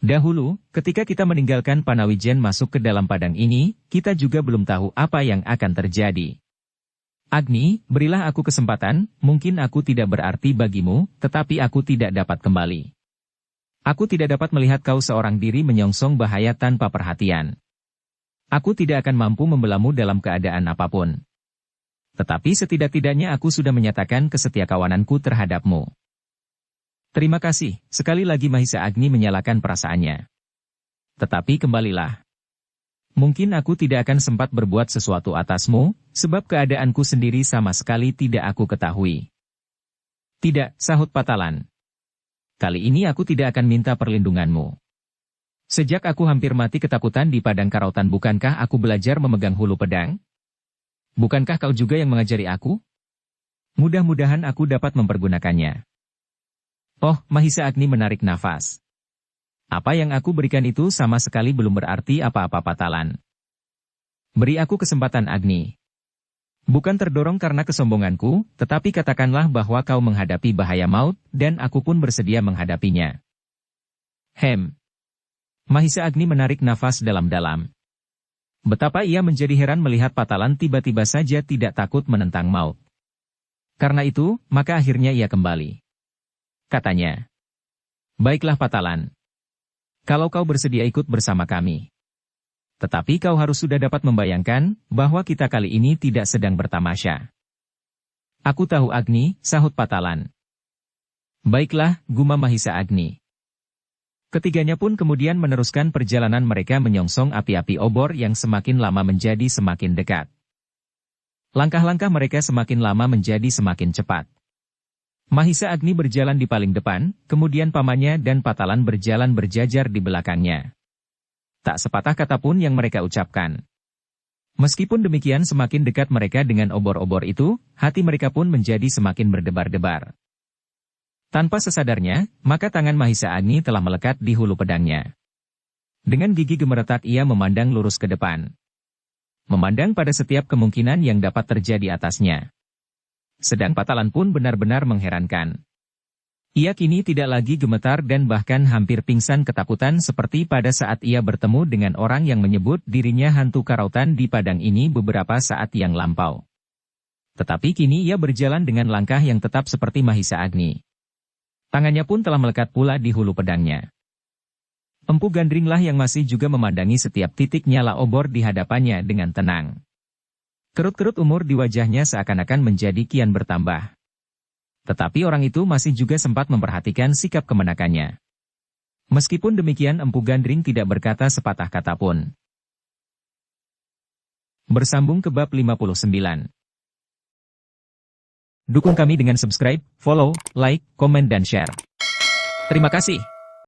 Dahulu, ketika kita meninggalkan Panawijen masuk ke dalam padang ini, kita juga belum tahu apa yang akan terjadi. Agni, berilah aku kesempatan, mungkin aku tidak berarti bagimu, tetapi aku tidak dapat kembali. Aku tidak dapat melihat kau seorang diri menyongsong bahaya tanpa perhatian. Aku tidak akan mampu membelamu dalam keadaan apapun. Tetapi setidak-tidaknya aku sudah menyatakan kesetiakawananku terhadapmu. Terima kasih, sekali lagi Mahisa Agni menyalakan perasaannya. Tetapi kembalilah. Mungkin aku tidak akan sempat berbuat sesuatu atasmu, sebab keadaanku sendiri sama sekali tidak aku ketahui. Tidak, sahut Patalan. Kali ini aku tidak akan minta perlindunganmu. Sejak aku hampir mati ketakutan di padang karautan, bukankah aku belajar memegang hulu pedang? Bukankah kau juga yang mengajari aku? Mudah-mudahan aku dapat mempergunakannya. Oh, Mahisa Agni menarik nafas. Apa yang aku berikan itu sama sekali belum berarti apa-apa Patalan. Beri aku kesempatan Agni. Bukan terdorong karena kesombonganku, tetapi katakanlah bahwa kau menghadapi bahaya maut, dan aku pun bersedia menghadapinya. Mahisa Agni menarik nafas dalam-dalam. Betapa ia menjadi heran melihat Patalan tiba-tiba saja tidak takut menentang maut. Karena itu, maka akhirnya ia kembali. Katanya, baiklah Patalan. Kalau kau bersedia ikut bersama kami. Tetapi kau harus sudah dapat membayangkan, bahwa kita kali ini tidak sedang bertamasya. Aku tahu Agni, sahut Patalan. Baiklah, gumam Mahisa Agni. Ketiganya pun kemudian meneruskan perjalanan mereka menyongsong api-api obor yang semakin lama menjadi semakin dekat. Langkah-langkah mereka semakin lama menjadi semakin cepat. Mahisa Agni berjalan di paling depan, kemudian pamannya dan Patalan berjalan berjajar di belakangnya. Tak sepatah kata pun yang mereka ucapkan. Meskipun demikian semakin dekat mereka dengan obor-obor itu, hati mereka pun menjadi semakin berdebar-debar. Tanpa sesadarnya, maka tangan Mahisa Agni telah melekat di hulu pedangnya. Dengan gigi gemeretak ia memandang lurus ke depan. Memandang pada setiap kemungkinan yang dapat terjadi atasnya. Sedang Patalan pun benar-benar mengherankan. Ia kini tidak lagi gemetar dan bahkan hampir pingsan ketakutan seperti pada saat ia bertemu dengan orang yang menyebut dirinya hantu karautan di padang ini beberapa saat yang lampau. Tetapi kini ia berjalan dengan langkah yang tetap seperti Mahisa Agni. Tangannya pun telah melekat pula di hulu pedangnya. Empu Gandringlah yang masih juga memandangi setiap titik nyala obor di hadapannya dengan tenang. Kerut-kerut umur di wajahnya seakan-akan menjadi kian bertambah. Tetapi orang itu masih juga sempat memperhatikan sikap kemenakannya. Meskipun demikian Empu Gandring tidak berkata sepatah kata pun. Bersambung ke bab 59. Dukung kami dengan subscribe, follow, like, komen dan share. Terima kasih.